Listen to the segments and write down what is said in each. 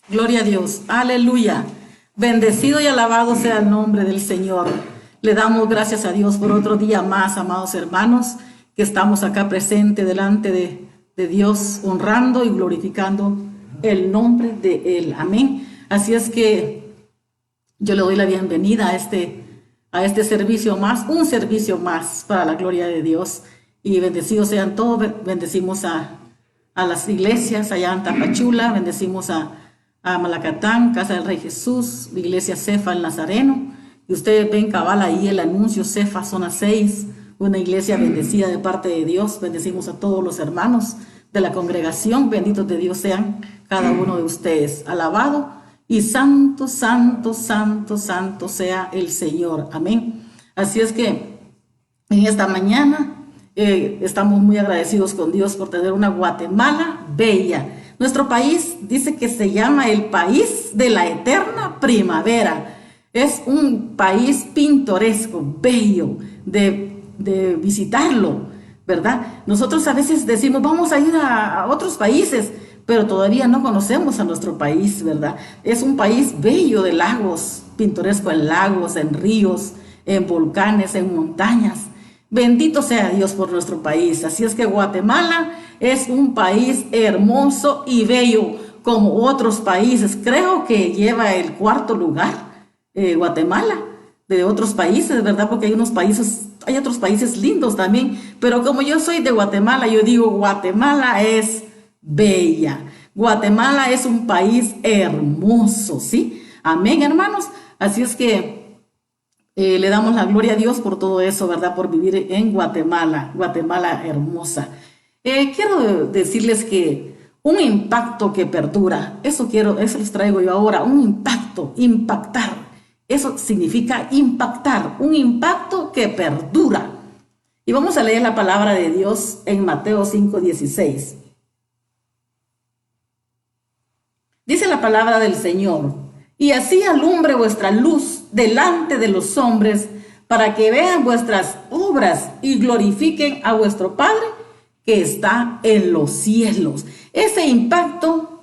Gloria a Dios. Aleluya. Bendecido y alabado sea el nombre del Señor. Le damos gracias a Dios por otro día más, amados hermanos, que estamos acá presentes delante de Dios, honrando y glorificando el nombre de Él. Amén. Así es que yo le doy la bienvenida a este servicio más, un servicio más para la gloria de Dios. Y bendecidos sean todos. Bendecimos a las iglesias allá en Tapachula, bendecimos a Malacatán, Casa del Rey Jesús, la iglesia Cefa el Nazareno. Y ustedes ven cabal ahí el anuncio, Cefa zona 6, una iglesia bendecida de parte de Dios. Bendecimos a todos los hermanos de la congregación, benditos de Dios sean cada uno de ustedes. Alabado y santo, santo, santo, santo sea el Señor. Amén. Así es que en esta mañana estamos muy agradecidos con Dios por tener una Guatemala bella. Nuestro país dice que se llama el país de la eterna primavera. Es un país pintoresco, bello, de visitarlo, ¿verdad? Nosotros a veces decimos, vamos a ir a otros países, pero todavía no conocemos a nuestro país, ¿verdad? Es un país bello de lagos, pintoresco en lagos, en ríos, en volcanes, en montañas. Bendito sea Dios por nuestro país. Así es que Guatemala es un país hermoso y bello como otros países. Creo que lleva el cuarto lugar, Guatemala, de otros países, ¿verdad? Porque hay otros países lindos también. Pero como yo soy de Guatemala, yo digo Guatemala es bella. Guatemala es un país hermoso, ¿sí? Amén, hermanos. Así es que le damos la gloria a Dios por todo eso, ¿verdad? Por vivir en Guatemala, Guatemala hermosa. Quiero decirles que un impacto que perdura, eso les traigo yo ahora, un impacto, impactar. Eso significa impactar, un impacto que perdura. Y vamos a leer la palabra de Dios en Mateo 5:16. Dice la palabra del Señor: y así alumbre vuestra luz delante de los hombres, para que vean vuestras obras y glorifiquen a vuestro Padre que está en los cielos. Ese impacto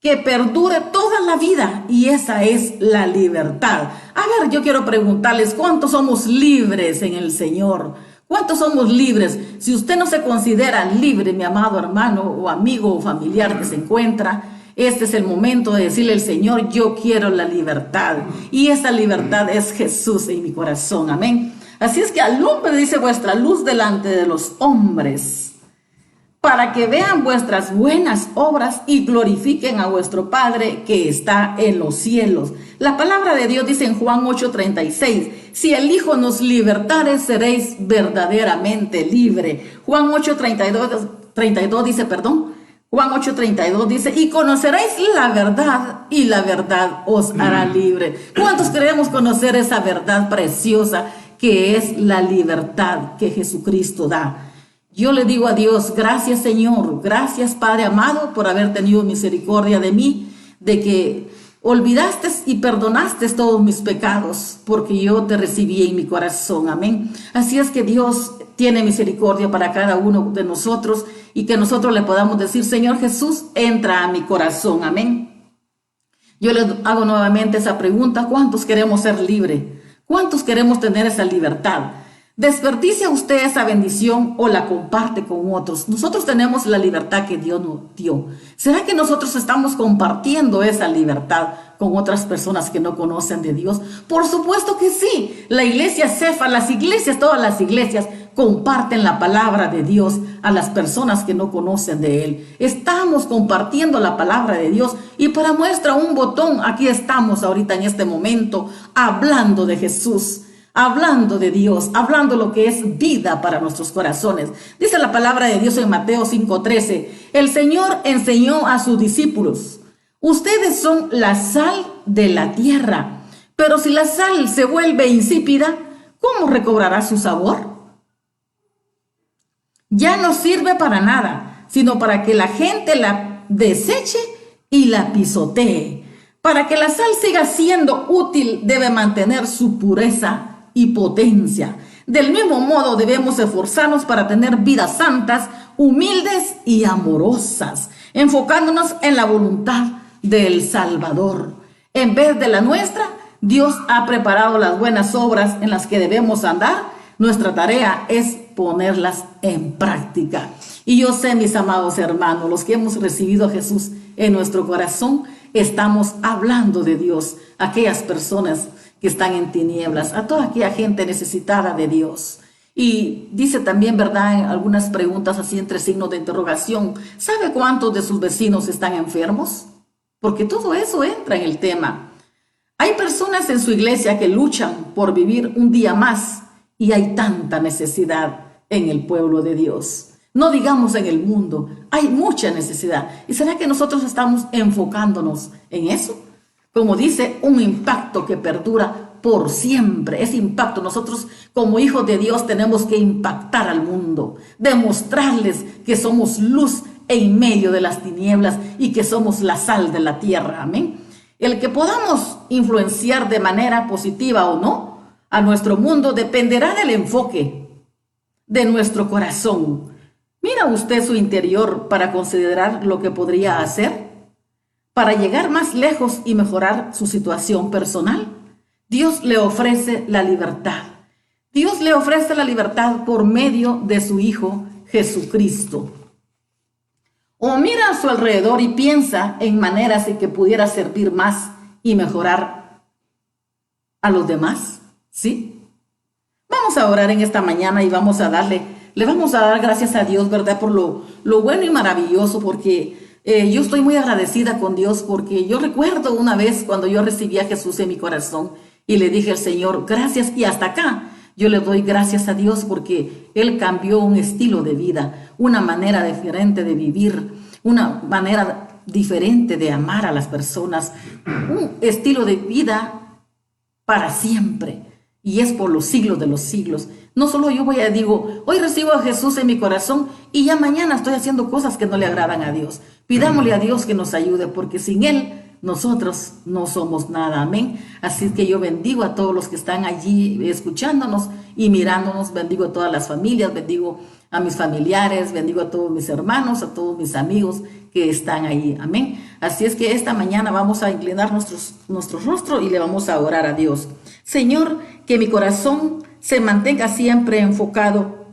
que perdure toda la vida, y esa es la libertad. A ver, yo quiero preguntarles, ¿cuántos somos libres en el Señor? ¿Cuántos somos libres? Si usted no se considera libre, mi amado hermano o amigo o familiar que se encuentra, este es el momento de decirle al Señor, yo quiero la libertad. Y esa libertad es Jesús en mi corazón. Amén. Así es que alumbre, dice, vuestra luz delante de los hombres, para que vean vuestras buenas obras y glorifiquen a vuestro Padre que está en los cielos. La palabra de Dios dice en Juan 8:36, si el Hijo nos libertare, seréis verdaderamente libre. Juan 8:32 dice, Juan 8:32 dice, y conoceréis la verdad, y la verdad os hará libre. ¿Cuántos queremos conocer esa verdad preciosa que es la libertad que Jesucristo da? Yo le digo a Dios, gracias Señor, gracias Padre amado por haber tenido misericordia de mí, de que olvidaste y perdonaste todos mis pecados, porque yo te recibí en mi corazón. Amén. Así es que Dios tiene misericordia para cada uno de nosotros y que nosotros le podamos decir, Señor Jesús, entra a mi corazón. Amén. Yo le hago nuevamente esa pregunta, ¿cuántos queremos ser libres? ¿Cuántos queremos tener esa libertad? ¿Desperdicia usted esa bendición o la comparte con otros? Nosotros tenemos la libertad que Dios nos dio. ¿Será que nosotros estamos compartiendo esa libertad con otras personas que no conocen de Dios? Por supuesto que sí. La iglesia Cefa, las iglesias, todas las iglesias comparten la palabra de Dios a las personas que no conocen de Él. Estamos compartiendo la palabra de Dios y para muestra un botón, aquí estamos ahorita en este momento hablando de Jesús, hablando de Dios, hablando lo que es vida para nuestros corazones. Dice la palabra de Dios en Mateo 5:13, el Señor enseñó a sus discípulos, ustedes son la sal de la tierra, pero si la sal se vuelve insípida, ¿cómo recobrará su sabor? Ya no sirve para nada, sino para que la gente la deseche y la pisotee. Para que la sal siga siendo útil, debe mantener su pureza y potencia. Del mismo modo, debemos esforzarnos para tener vidas santas, humildes y amorosas, enfocándonos en la voluntad del Salvador. En vez de la nuestra, Dios ha preparado las buenas obras en las que debemos andar. Nuestra tarea es ponerlas en práctica. Y yo sé, mis amados hermanos, los que hemos recibido a Jesús en nuestro corazón, estamos hablando de Dios, aquellas personas que están en tinieblas, a toda aquella gente necesitada de Dios. Y dice también, ¿verdad?, en algunas preguntas así entre signos de interrogación, ¿sabe cuántos de sus vecinos están enfermos? Porque todo eso entra en el tema. Hay personas en su iglesia que luchan por vivir un día más y hay tanta necesidad en el pueblo de Dios. No digamos en el mundo, hay mucha necesidad. ¿Y será que nosotros estamos enfocándonos en eso? Como dice, un impacto que perdura por siempre. Ese impacto, nosotros como hijos de Dios tenemos que impactar al mundo, demostrarles que somos luz en medio de las tinieblas y que somos la sal de la tierra. Amén. El que podamos influenciar de manera positiva o no a nuestro mundo dependerá del enfoque de nuestro corazón. ¿Mira usted su interior para considerar lo que podría hacer para llegar más lejos y mejorar su situación personal? Dios le ofrece la libertad. Dios le ofrece la libertad por medio de su Hijo Jesucristo. O mira a su alrededor y piensa en maneras en que pudiera servir más y mejorar a los demás, ¿sí? Vamos a orar en esta mañana y le vamos a dar gracias a Dios, ¿verdad? Por lo bueno y maravilloso, porque yo estoy muy agradecida con Dios, porque yo recuerdo una vez cuando yo recibí a Jesús en mi corazón y le dije al Señor, gracias, y hasta acá yo le doy gracias a Dios porque Él cambió un estilo de vida, una manera diferente de vivir, una manera diferente de amar a las personas, un estilo de vida para siempre. Y es por los siglos de los siglos. No solo yo digo, hoy recibo a Jesús en mi corazón y ya mañana estoy haciendo cosas que no le agradan a Dios. Pidámosle a Dios que nos ayude, porque sin Él nosotros no somos nada. Amén. Así que yo bendigo a todos los que están allí escuchándonos y mirándonos. Bendigo a todas las familias, bendigo a mis familiares, bendigo a todos mis hermanos, a todos mis amigos que están ahí. Amén. Así es que esta mañana vamos a inclinar nuestro rostro y le vamos a orar a Dios. Señor, que mi corazón se mantenga siempre enfocado,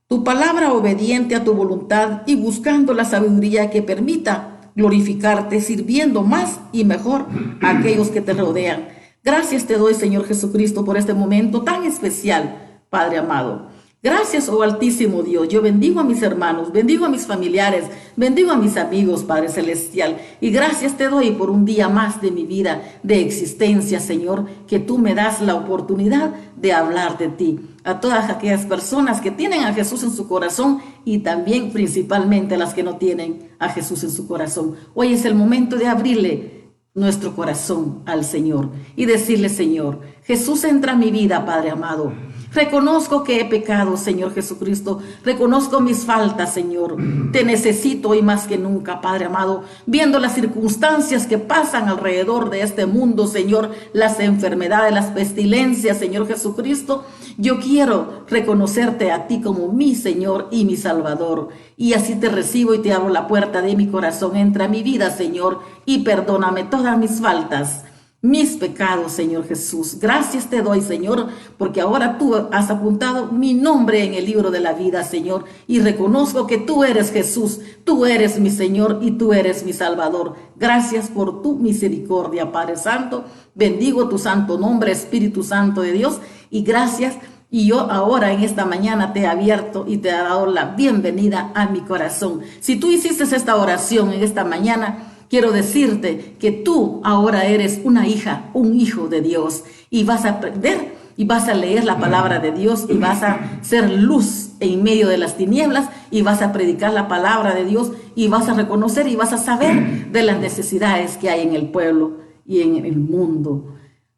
tu palabra obediente a tu voluntad y buscando la sabiduría que permita glorificarte, sirviendo más y mejor a aquellos que te rodean. Gracias te doy, Señor Jesucristo, por este momento tan especial, Padre amado. Gracias, oh Altísimo Dios. Yo bendigo a mis hermanos, bendigo a mis familiares, bendigo a mis amigos, Padre Celestial. Y gracias te doy por un día más de mi vida, de existencia, Señor, que tú me das la oportunidad de hablar de ti. A todas aquellas personas que tienen a Jesús en su corazón y también principalmente a las que no tienen a Jesús en su corazón. Hoy es el momento de abrirle nuestro corazón al Señor y decirle, Señor, Jesús, entra a mi vida, Padre amado. Reconozco que he pecado, Señor Jesucristo. Reconozco mis faltas, Señor. Te necesito hoy más que nunca, Padre amado. Viendo las circunstancias que pasan alrededor de este mundo, Señor, las enfermedades, las pestilencias, Señor Jesucristo, yo quiero reconocerte a ti como mi Señor y mi Salvador. Y así te recibo y te abro la puerta de mi corazón. Entra a mi vida, Señor, y perdóname todas mis faltas, mis pecados, Señor Jesús. Gracias te doy, Señor, porque ahora tú has apuntado mi nombre en el libro de la vida, Señor, y reconozco que tú eres Jesús, tú eres mi Señor y tú eres mi Salvador. Gracias por tu misericordia, Padre Santo. Bendigo tu santo nombre, Espíritu Santo de Dios, y gracias. Y yo ahora en esta mañana te he abierto y te he dado la bienvenida a mi corazón. Si tú hiciste esta oración en esta mañana, quiero decirte que tú ahora eres una hija, un hijo de Dios, y vas a aprender y vas a leer la palabra de Dios y vas a ser luz en medio de las tinieblas y vas a predicar la palabra de Dios y vas a reconocer y vas a saber de las necesidades que hay en el pueblo y en el mundo.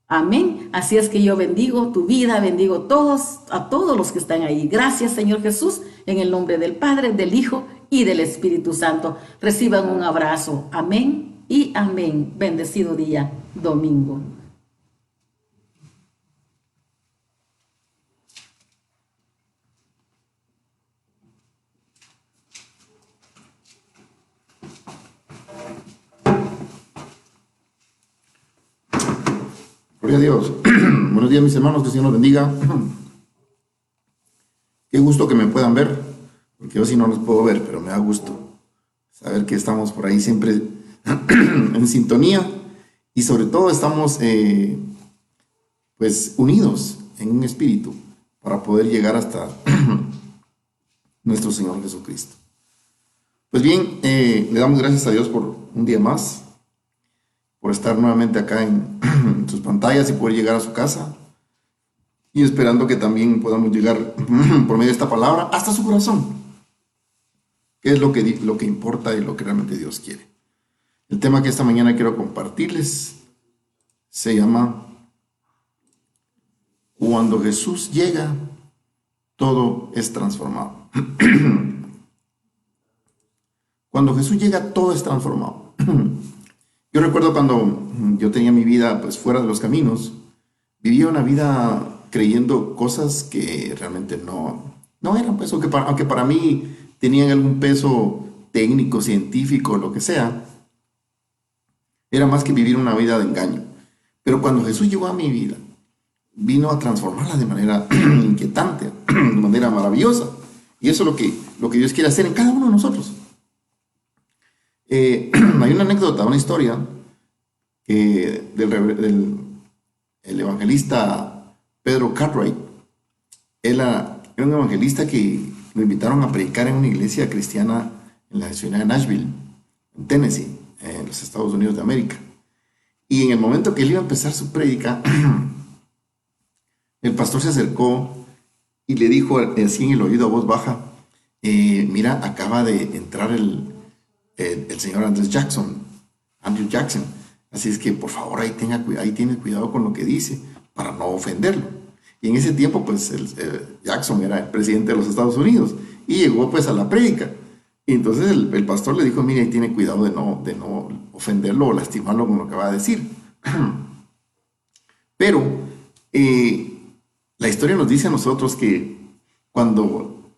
Amén. Así es que yo bendigo tu vida, bendigo a todos los que están ahí. Gracias, Señor Jesús, en el nombre del Padre, del Hijo y del Espíritu Santo. Reciban un abrazo. Amén y amén. Bendecido día domingo. Gloria a Dios. Buenos días, mis hermanos, que el Señor los bendiga. Qué gusto que me puedan ver, porque yo sí no los puedo ver, pero me da gusto saber que estamos por ahí siempre en sintonía y sobre todo estamos pues unidos en un espíritu para poder llegar hasta nuestro Señor Jesucristo. Pues bien, le damos gracias a Dios por un día más, por estar nuevamente acá en sus pantallas y poder llegar a su casa, y esperando que también podamos llegar por medio de esta palabra hasta su corazón, que es lo que importa y lo que realmente Dios quiere. El tema que esta mañana quiero compartirles se llama Cuando Jesús llega, todo es transformado. Cuando Jesús llega, todo es transformado. Yo recuerdo cuando yo tenía mi vida pues fuera de los caminos, vivía una vida creyendo cosas que realmente no eran, pues, aunque para mí tenían algún peso técnico, científico, lo que sea, era más que vivir una vida de engaño. Pero cuando Jesús llegó a mi vida, vino a transformarla de manera inquietante, de manera maravillosa. Y eso es lo que Dios quiere hacer en cada uno de nosotros. Hay una anécdota, una historia del evangelista Pedro Cartwright. Él era un evangelista que lo invitaron a predicar en una iglesia cristiana en la ciudad de Nashville, en Tennessee, en los Estados Unidos de América. Y en el momento que él iba a empezar su prédica, el pastor se acercó y le dijo así en el oído a voz baja, mira, acaba de entrar el señor Andrew Jackson, así es que por favor ahí tiene cuidado con lo que dice para no ofenderlo. Y en ese tiempo pues Jackson era el presidente de los Estados Unidos y llegó pues a la prédica. Y entonces el pastor le dijo, mire, ahí tiene cuidado de no ofenderlo o lastimarlo con lo que va a decir. Pero la historia nos dice a nosotros que cuando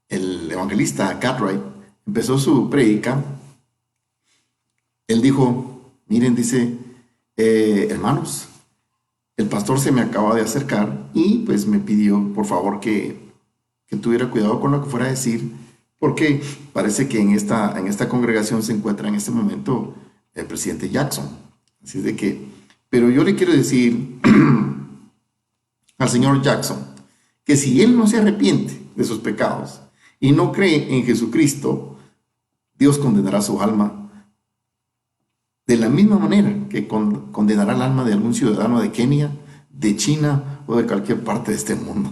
el evangelista Cartwright empezó su prédica, él dijo, miren, dice, hermanos, el pastor se me acaba de acercar y pues me pidió por favor que tuviera cuidado con lo que fuera a decir, porque parece que en esta congregación se encuentra en este momento el presidente Jackson. Así de que, pero yo le quiero decir al señor Jackson que si él no se arrepiente de sus pecados y no cree en Jesucristo, Dios condenará su alma de la misma manera que condenará el alma de algún ciudadano de Kenia, de China o de cualquier parte de este mundo.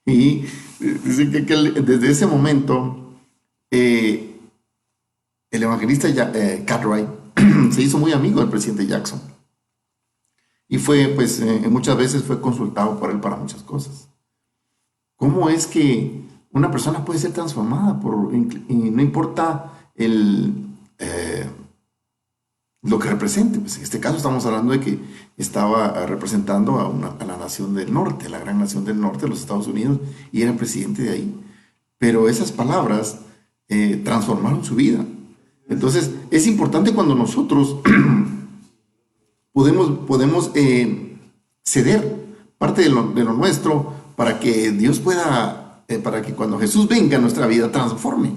Y dice que desde ese momento el evangelista Cartwright se hizo muy amigo del presidente Jackson y fue, pues, muchas veces fue consultado por él para muchas cosas. ¿Cómo es que una persona puede ser transformada y no importa lo que represente? Pues en este caso estamos hablando de que estaba representando a la nación del norte, la gran nación del norte de los Estados Unidos, y era presidente de ahí. Pero esas palabras transformaron su vida. Entonces es importante cuando nosotros podemos ceder parte de lo nuestro para que Dios pueda, para que cuando Jesús venga a nuestra vida transforme,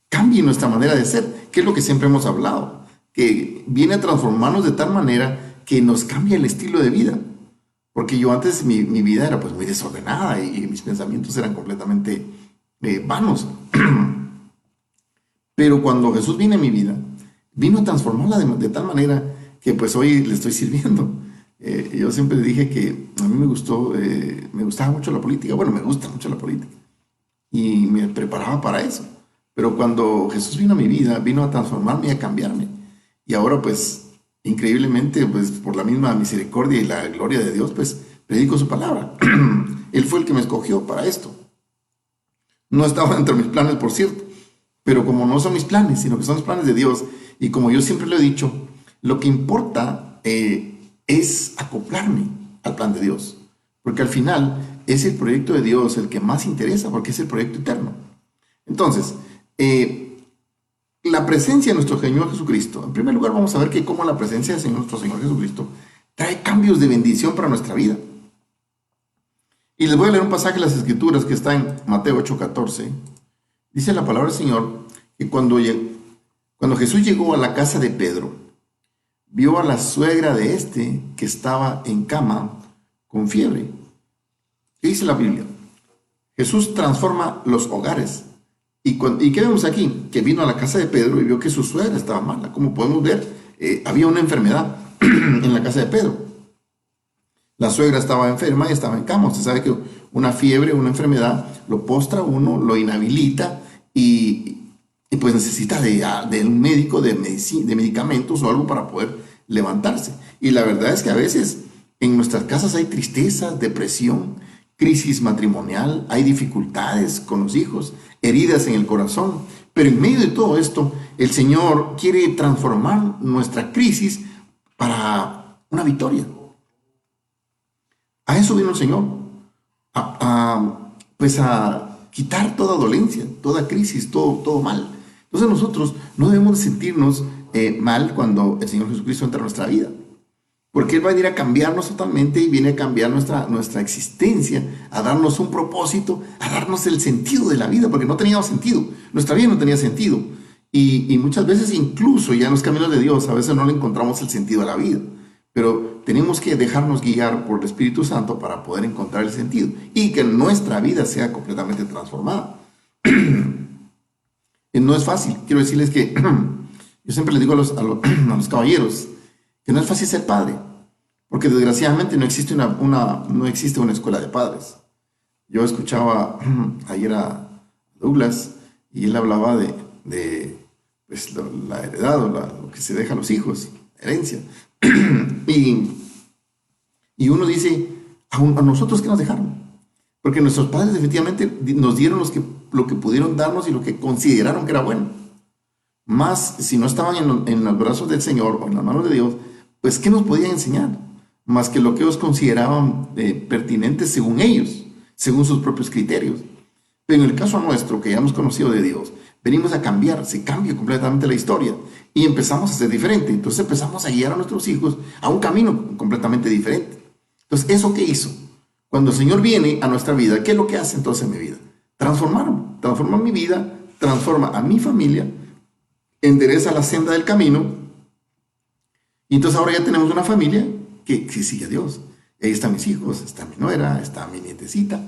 cambie nuestra manera de ser, que es lo que siempre hemos hablado, que viene a transformarnos de tal manera que nos cambia el estilo de vida. Porque yo antes mi vida era pues muy desordenada y mis pensamientos eran completamente vanos. Pero cuando Jesús vino a mi vida, vino a transformarla de tal manera que pues hoy le estoy sirviendo. Yo siempre dije que a mí me gustaba mucho la política. Bueno, me gusta mucho la política y me preparaba para eso. Pero cuando Jesús vino a mi vida, vino a transformarme y a cambiarme. Y ahora pues increíblemente, pues por la misma misericordia y la gloria de Dios, pues predico su palabra. Él fue el que me escogió para esto. No estaba entre mis planes, por cierto, pero como no son mis planes, sino que son los planes de Dios, y como yo siempre lo he dicho, lo que importa es acoplarme al plan de Dios, porque al final es el proyecto de Dios el que más interesa, porque es el proyecto eterno. Entonces, la presencia de nuestro Señor Jesucristo, en primer lugar vamos a ver que como la presencia de nuestro Señor Jesucristo trae cambios de bendición para nuestra vida. Y les voy a leer un pasaje de las Escrituras que está en Mateo 8:14. Dice la palabra del Señor que cuando Jesús llegó a la casa de Pedro, vio a la suegra de este que estaba en cama con fiebre. ¿Qué dice la Biblia? Jesús transforma los hogares. ¿Y qué vemos aquí? Que vino a la casa de Pedro y vio que su suegra estaba mala. Como podemos ver, había una enfermedad en la casa de Pedro. La suegra estaba enferma y estaba en cama. Usted sabe que una fiebre, una enfermedad, lo postra a uno, lo inhabilita y pues necesita de un médico, de medicamentos o algo para poder levantarse. Y la verdad es que a veces en nuestras casas hay tristeza, depresión, crisis matrimonial, hay dificultades con los hijos, heridas en el corazón. Pero en medio de todo esto, el Señor quiere transformar nuestra crisis para una victoria. A eso vino el Señor, pues a quitar toda dolencia, toda crisis, todo mal. Entonces nosotros no debemos sentirnos mal cuando el Señor Jesucristo entra en nuestra vida, porque Él va a venir a cambiarnos totalmente y viene a cambiar nuestra existencia, a darnos un propósito, a darnos el sentido de la vida, porque no tenía sentido, nuestra vida no tenía sentido. Y muchas veces incluso ya en los caminos de Dios, a veces no le encontramos el sentido a la vida. Pero tenemos que dejarnos guiar por el Espíritu Santo para poder encontrar el sentido y que nuestra vida sea completamente transformada. No es fácil. Quiero decirles que yo siempre les digo a los caballeros que no es fácil ser padre, porque desgraciadamente no existe una escuela de padres. Yo escuchaba ayer a Douglas y él hablaba de pues, la heredad o lo que se deja a los hijos, herencia. Y uno dice, ¿a nosotros qué nos dejaron? Porque nuestros padres definitivamente nos dieron lo que pudieron darnos y lo que consideraron que era bueno. Más si no estaban en los brazos del Señor o en las manos de Dios, pues ¿qué nos podían enseñar? Más que lo que ellos consideraban pertinente según ellos, según sus propios criterios. Pero en el caso nuestro, que ya hemos conocido de Dios, venimos a cambiar, se cambia completamente la historia y empezamos a ser diferente. Entonces empezamos a guiar a nuestros hijos a un camino completamente diferente. Entonces, ¿eso qué hizo? Cuando el Señor viene a nuestra vida, ¿qué es lo que hace entonces en mi vida? Transforma mi vida, transforma a mi familia, endereza la senda del camino. Y entonces ahora ya tenemos una familia que sigue a Dios. Y ahí están mis hijos, está mi nuera, está mi nietecita.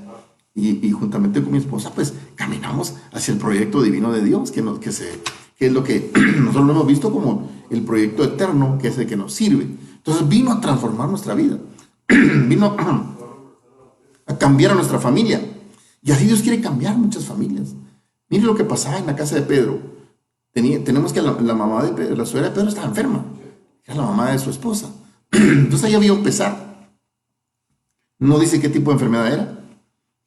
Y juntamente con mi esposa, pues caminamos hacia el proyecto divino de Dios, que es lo que nosotros lo hemos visto como el proyecto eterno, que es el que nos sirve. Entonces vino a transformar nuestra vida, vino a cambiar a nuestra familia. Y así Dios quiere cambiar muchas familias. Mire lo que pasaba en la casa de Pedro. Tenemos que la mamá de Pedro, la suegra de Pedro estaba enferma, era la mamá de su esposa. Entonces ahí había un pesar. No dice qué tipo de enfermedad era,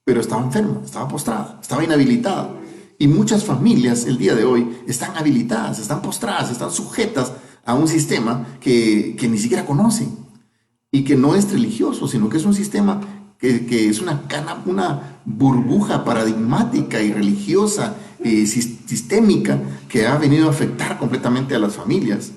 pero estaba enferma, estaba postrada, estaba inhabilitada. Y muchas familias el día de hoy están habilitadas, están postradas, están sujetas a un sistema que ni siquiera conocen y que no es religioso, sino que es un sistema que es una burbuja paradigmática y religiosa, sistémica, que ha venido a afectar completamente a las familias.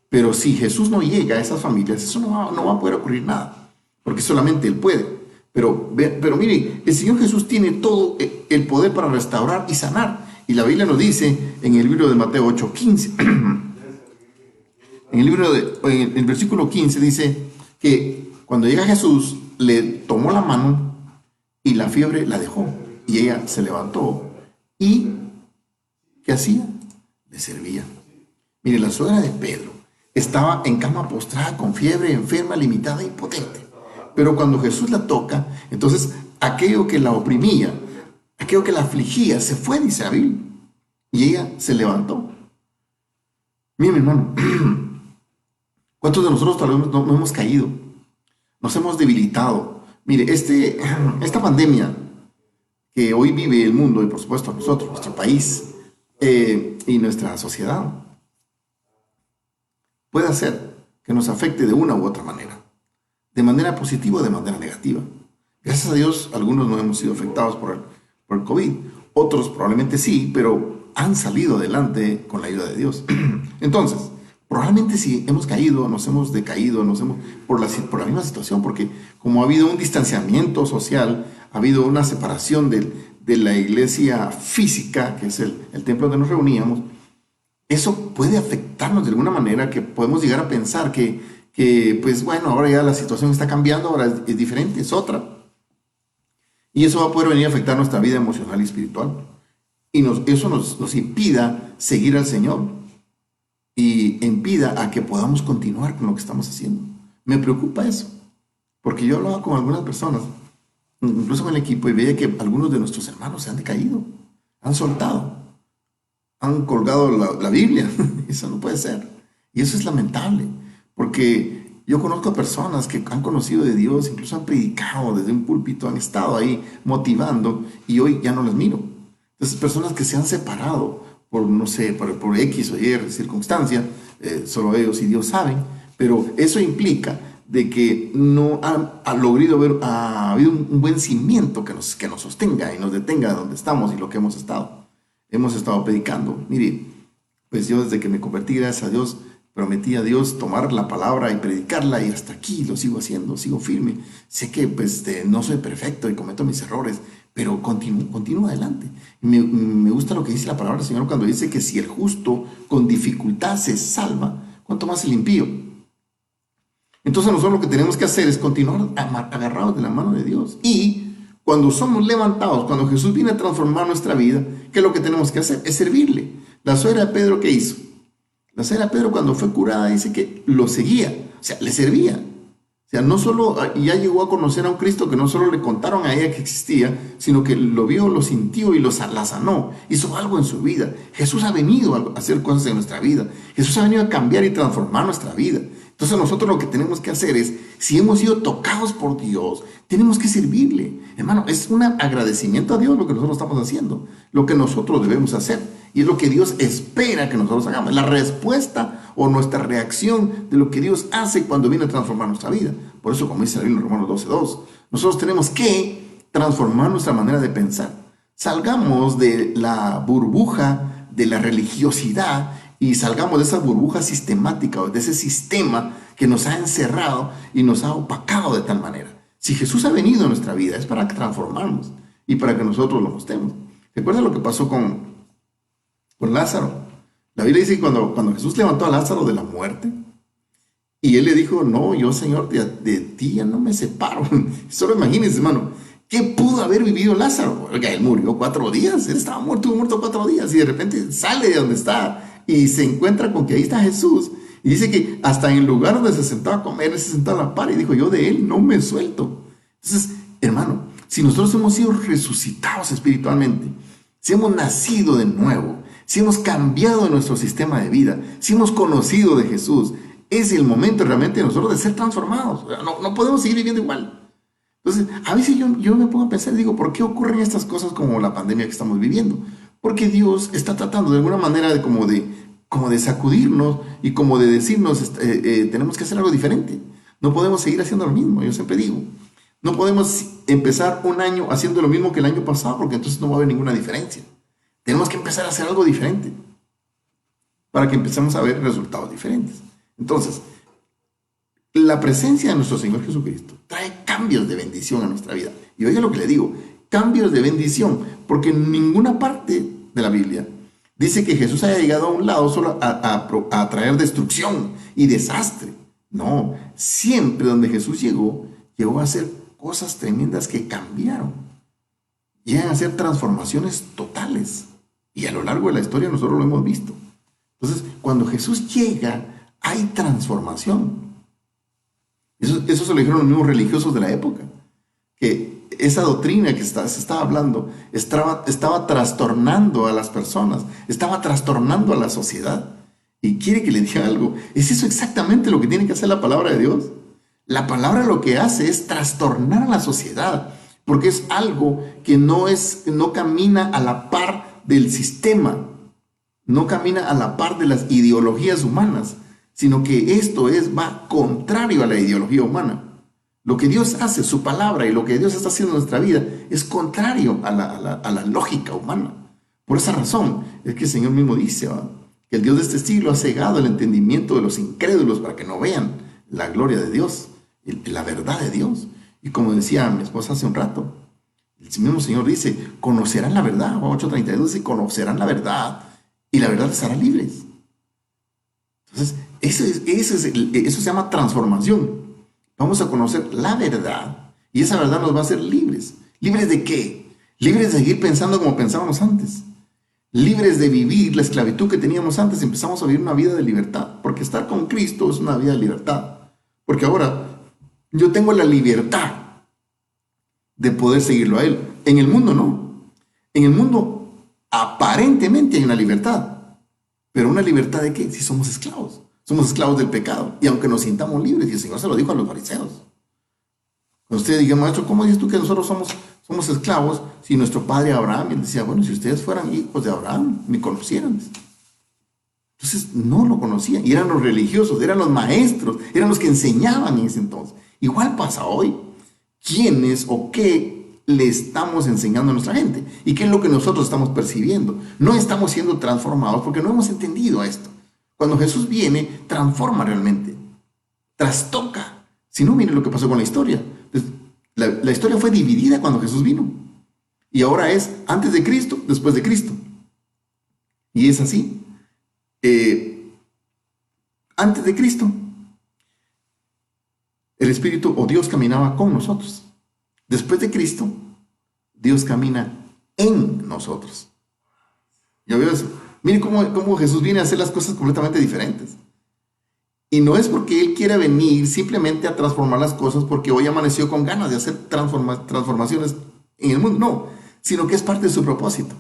Pero si Jesús no llega a esas familias, eso no va a poder ocurrir nada, porque solamente Él puede. Pero mire, el Señor Jesús tiene todo el poder para restaurar y sanar. Y la Biblia nos dice en el libro de Mateo 8:15, en el versículo 15 dice que cuando llega Jesús, le tomó la mano y la fiebre la dejó. Y ella se levantó y ¿qué hacía? Le servía. Mire, la suegra de Pedro estaba en cama postrada con fiebre, enferma, limitada, impotente. Pero cuando Jesús la toca, entonces aquello que la oprimía, aquello que la afligía, se fue, dice la Biblia. Y ella se levantó. Mire, mi hermano, ¿cuántos de nosotros tal vez no hemos caído? Nos hemos debilitado. Mire, esta pandemia que hoy vive el mundo, y por supuesto nosotros, nuestro país y nuestra sociedad, puede hacer que nos afecte de una u otra manera. De manera positiva o de manera negativa. Gracias a Dios, algunos no hemos sido afectados por el COVID. Otros probablemente sí, pero han salido adelante con la ayuda de Dios. Entonces, Probablemente si hemos caído, nos hemos decaído, por la misma situación, porque como ha habido un distanciamiento social, ha habido una separación de la iglesia física, que es el templo donde nos reuníamos, eso puede afectarnos de alguna manera, que podemos llegar a pensar que pues bueno, ahora ya la situación está cambiando, ahora es diferente, es otra. Y eso va a poder venir a afectar nuestra vida emocional y espiritual. Y eso nos impida seguir al Señor y impida a que podamos continuar con lo que estamos haciendo. Me preocupa eso, porque yo hablaba con algunas personas, incluso con el equipo, y veía que algunos de nuestros hermanos se han decaído, han soltado, han colgado la Biblia. Eso no puede ser. Y eso es lamentable, porque yo conozco a personas que han conocido de Dios, incluso han predicado desde un púlpito, han estado ahí motivando, y hoy ya no las miro. Entonces, personas que se han separado por, no sé, por X o Y circunstancia, solo ellos y Dios saben, pero eso implica de que no ha logrado ha habido un buen cimiento que nos sostenga y nos detenga de donde estamos y lo que hemos estado. Hemos estado predicando. Mire, pues yo desde que me convertí, gracias a Dios, prometí a Dios tomar la palabra y predicarla, y hasta aquí lo sigo haciendo, sigo firme. Sé que pues no soy perfecto y cometo mis errores, pero continúo adelante. Me gusta lo que dice la palabra del Señor cuando dice que si el justo con dificultad se salva, ¿cuánto más el impío? Entonces nosotros lo que tenemos que hacer es continuar agarrados de la mano de Dios. Y cuando somos levantados, cuando Jesús viene a transformar nuestra vida, ¿qué es lo que tenemos que hacer? Es servirle. La suegra de Pedro, ¿qué hizo? La suegra de Pedro, cuando fue curada, dice que lo seguía, o sea, le servía. O sea, no solo ya llegó a conocer a un Cristo que no solo le contaron a ella que existía, sino que lo vio, lo sintió y la sanó. Hizo algo en su vida. Jesús ha venido a hacer cosas en nuestra vida. Jesús ha venido a cambiar y transformar nuestra vida. Entonces nosotros lo que tenemos que hacer es, si hemos sido tocados por Dios, tenemos que servirle. Hermano, es un agradecimiento a Dios lo que nosotros estamos haciendo, lo que nosotros debemos hacer. Y es lo que Dios espera que nosotros hagamos. La respuesta o nuestra reacción de lo que Dios hace cuando viene a transformar nuestra vida. Por eso, como dice la Biblia en Romanos 12:2, nosotros tenemos que transformar nuestra manera de pensar. Salgamos de la burbuja de la religiosidad y salgamos de esa burbuja sistemática o de ese sistema que nos ha encerrado y nos ha opacado de tal manera. Si Jesús ha venido a nuestra vida es para transformarnos y para que nosotros lo mostremos. ¿Recuerda lo que pasó con Lázaro? La Biblia dice que cuando Jesús levantó a Lázaro de la muerte, y él le dijo, no, yo Señor, de ti ya no me separo. Solo imagínense, hermano, ¿qué pudo haber vivido Lázaro? Oiga, él murió 4 días, él estaba muerto, estuvo muerto 4 días, y de repente sale de donde está y se encuentra con que ahí está Jesús, y dice que hasta en el lugar donde se sentaba a comer, él se sentaba a la par y dijo, yo de él no me suelto. Entonces, hermano, si nosotros hemos sido resucitados espiritualmente, si hemos nacido de nuevo, si hemos cambiado nuestro sistema de vida, si hemos conocido de Jesús, es el momento realmente de nosotros de ser transformados. No podemos seguir viviendo igual. Entonces, a veces yo me pongo a pensar, digo, ¿por qué ocurren estas cosas como la pandemia que estamos viviendo? Porque Dios está tratando de alguna manera de como de sacudirnos y como de decirnos, tenemos que hacer algo diferente. No podemos seguir haciendo lo mismo, yo siempre digo. No podemos empezar un año haciendo lo mismo que el año pasado, porque entonces no va a haber ninguna diferencia. Tenemos que empezar a hacer algo diferente para que empecemos a ver resultados diferentes. Entonces, la presencia de nuestro Señor Jesucristo trae cambios de bendición a nuestra vida. Y oiga lo que le digo, cambios de bendición, porque en ninguna parte de la Biblia dice que Jesús haya llegado a un lado solo a traer destrucción y desastre. No, siempre donde Jesús llegó a hacer cosas tremendas que cambiaron. Llegan a hacer transformaciones totales. Y a lo largo de la historia nosotros lo hemos visto. Entonces, cuando Jesús llega, hay transformación. Eso se lo dijeron los mismos religiosos de la época. Que esa doctrina que se estaba hablando estaba trastornando a las personas, estaba trastornando a la sociedad. Y quiere que le diga algo. ¿Es eso exactamente lo que tiene que hacer la palabra de Dios? La palabra lo que hace es trastornar a la sociedad, porque es algo que no camina a la par del sistema, no camina a la par de las ideologías humanas, sino que esto va contrario a la ideología humana. Lo que Dios hace, su palabra y lo que Dios está haciendo en nuestra vida es contrario a la lógica humana. Por esa razón es que el Señor mismo dice que que el Dios de este siglo ha cegado el entendimiento de los incrédulos para que no vean la gloria de Dios, la verdad de Dios. Y como decía mi esposa hace un rato, el mismo Señor dice, conocerán la verdad. Juan 8:32 dice, conocerán la verdad y la verdad les hará libres. Entonces, eso se llama transformación. Vamos a conocer la verdad y esa verdad nos va a hacer libres. ¿Libres de qué? Libres de seguir pensando como pensábamos antes. Libres de vivir la esclavitud que teníamos antes. Empezamos a vivir una vida de libertad. Porque estar con Cristo es una vida de libertad. Porque ahora yo tengo la libertad de poder seguirlo a Él. En el mundo no. En el mundo aparentemente hay una libertad. Pero ¿una libertad de qué? Si somos esclavos. Somos esclavos del pecado. Y aunque nos sintamos libres, y el Señor se lo dijo a los fariseos. Cuando usted diga, maestro, ¿cómo dices tú que nosotros somos esclavos? Si nuestro padre Abraham, él decía, bueno, si ustedes fueran hijos de Abraham, me conocieran. Entonces no lo conocían. Y eran los religiosos, eran los maestros, eran los que enseñaban en ese entonces. Igual pasa hoy. ¿Quiénes o qué le estamos enseñando a nuestra gente? ¿Y qué es lo que nosotros estamos percibiendo? No estamos siendo transformados porque no hemos entendido esto. Cuando Jesús viene, transforma realmente. Trastoca. Si no, miren lo que pasó con la historia. La historia fue dividida cuando Jesús vino. Y ahora es antes de Cristo, después de Cristo. Y es así. Antes de Cristo, el Espíritu o Dios caminaba con nosotros. Después de Cristo, Dios camina en nosotros. ¿Ya veo eso? Miren cómo Jesús viene a hacer las cosas completamente diferentes. Y no es porque Él quiera venir simplemente a transformar las cosas porque hoy amaneció con ganas de hacer transformaciones en el mundo. No, sino que es parte de su propósito.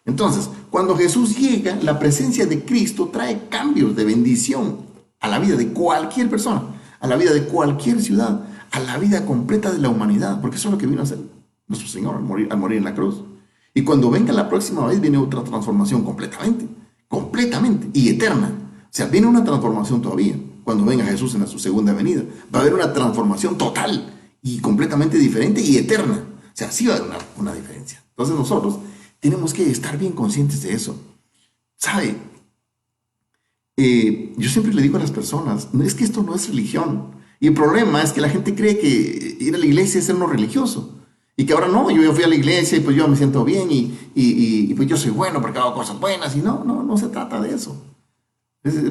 Entonces, cuando Jesús llega, la presencia de Cristo trae cambios de bendición a la vida de cualquier persona, a la vida de cualquier ciudad, a la vida completa de la humanidad, porque eso es lo que vino a hacer nuestro Señor al morir en la cruz. Y cuando venga la próxima vez, viene otra transformación completamente y eterna. O sea, viene una transformación todavía. Cuando venga Jesús en su segunda venida, va a haber una transformación total y completamente diferente y eterna. O sea, sí va a haber una diferencia. Entonces nosotros tenemos que estar bien conscientes de eso. ¿Sabe? Yo siempre le digo a las personas, es que esto no es religión. Y el problema es que la gente cree que ir a la iglesia es ser uno religioso. Y que ahora no, yo fui a la iglesia y pues yo me siento bien y pues yo soy bueno porque hago cosas buenas. Y no se trata de eso.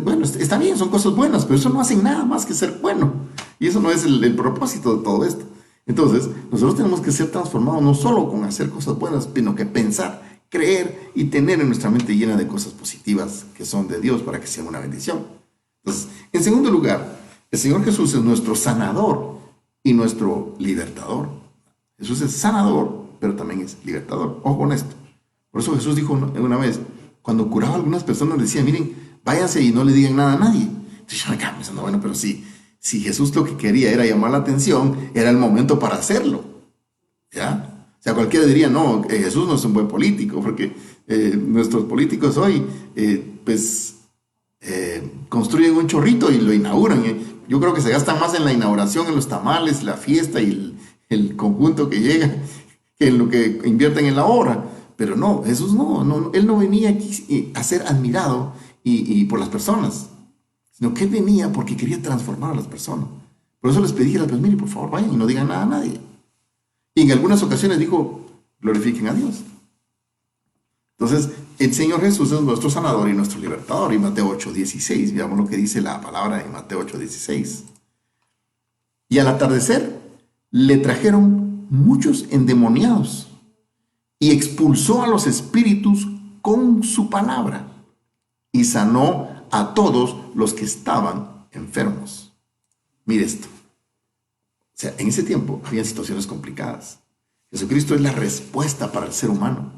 Bueno, está bien, son cosas buenas, pero eso no hace nada más que ser bueno. Y eso no es el propósito de todo esto. Entonces, nosotros tenemos que ser transformados no solo con hacer cosas buenas, sino que pensar, creer y tener en nuestra mente llena de cosas positivas que son de Dios para que sean una bendición. Entonces, en segundo lugar, el Señor Jesús es nuestro sanador y nuestro libertador. Jesús es sanador, pero también es libertador. Ojo con esto. Por eso Jesús dijo una vez, cuando curaba a algunas personas, le decía, miren, váyanse y no le digan nada a nadie. Entonces yo me quedaba pensando, bueno, pero si Jesús lo que quería era llamar la atención, era el momento para hacerlo. ¿Ya? O sea, cualquiera diría, no, Jesús no es un buen político, porque nuestros políticos hoy, construyen un chorrito y lo inauguran. Yo creo que se gastan más en la inauguración, en los tamales, la fiesta y el conjunto que llega, que en lo que invierten en la obra. Pero no, Jesús no, Él no venía aquí a ser admirado y por las personas, sino que Él venía porque quería transformar a las personas. Por eso les pedí a las personas, miren, por favor, vayan y no digan nada a nadie. Y en algunas ocasiones dijo, glorifiquen a Dios. Entonces, el Señor Jesús es nuestro sanador y nuestro libertador. Y Mateo 8:16, veamos lo que dice la palabra en Mateo 8:16. Y al atardecer le trajeron muchos endemoniados y expulsó a los espíritus con su palabra y sanó a todos los que estaban enfermos. Mire esto. O sea, en ese tiempo había situaciones complicadas. Jesucristo es la respuesta para el ser humano.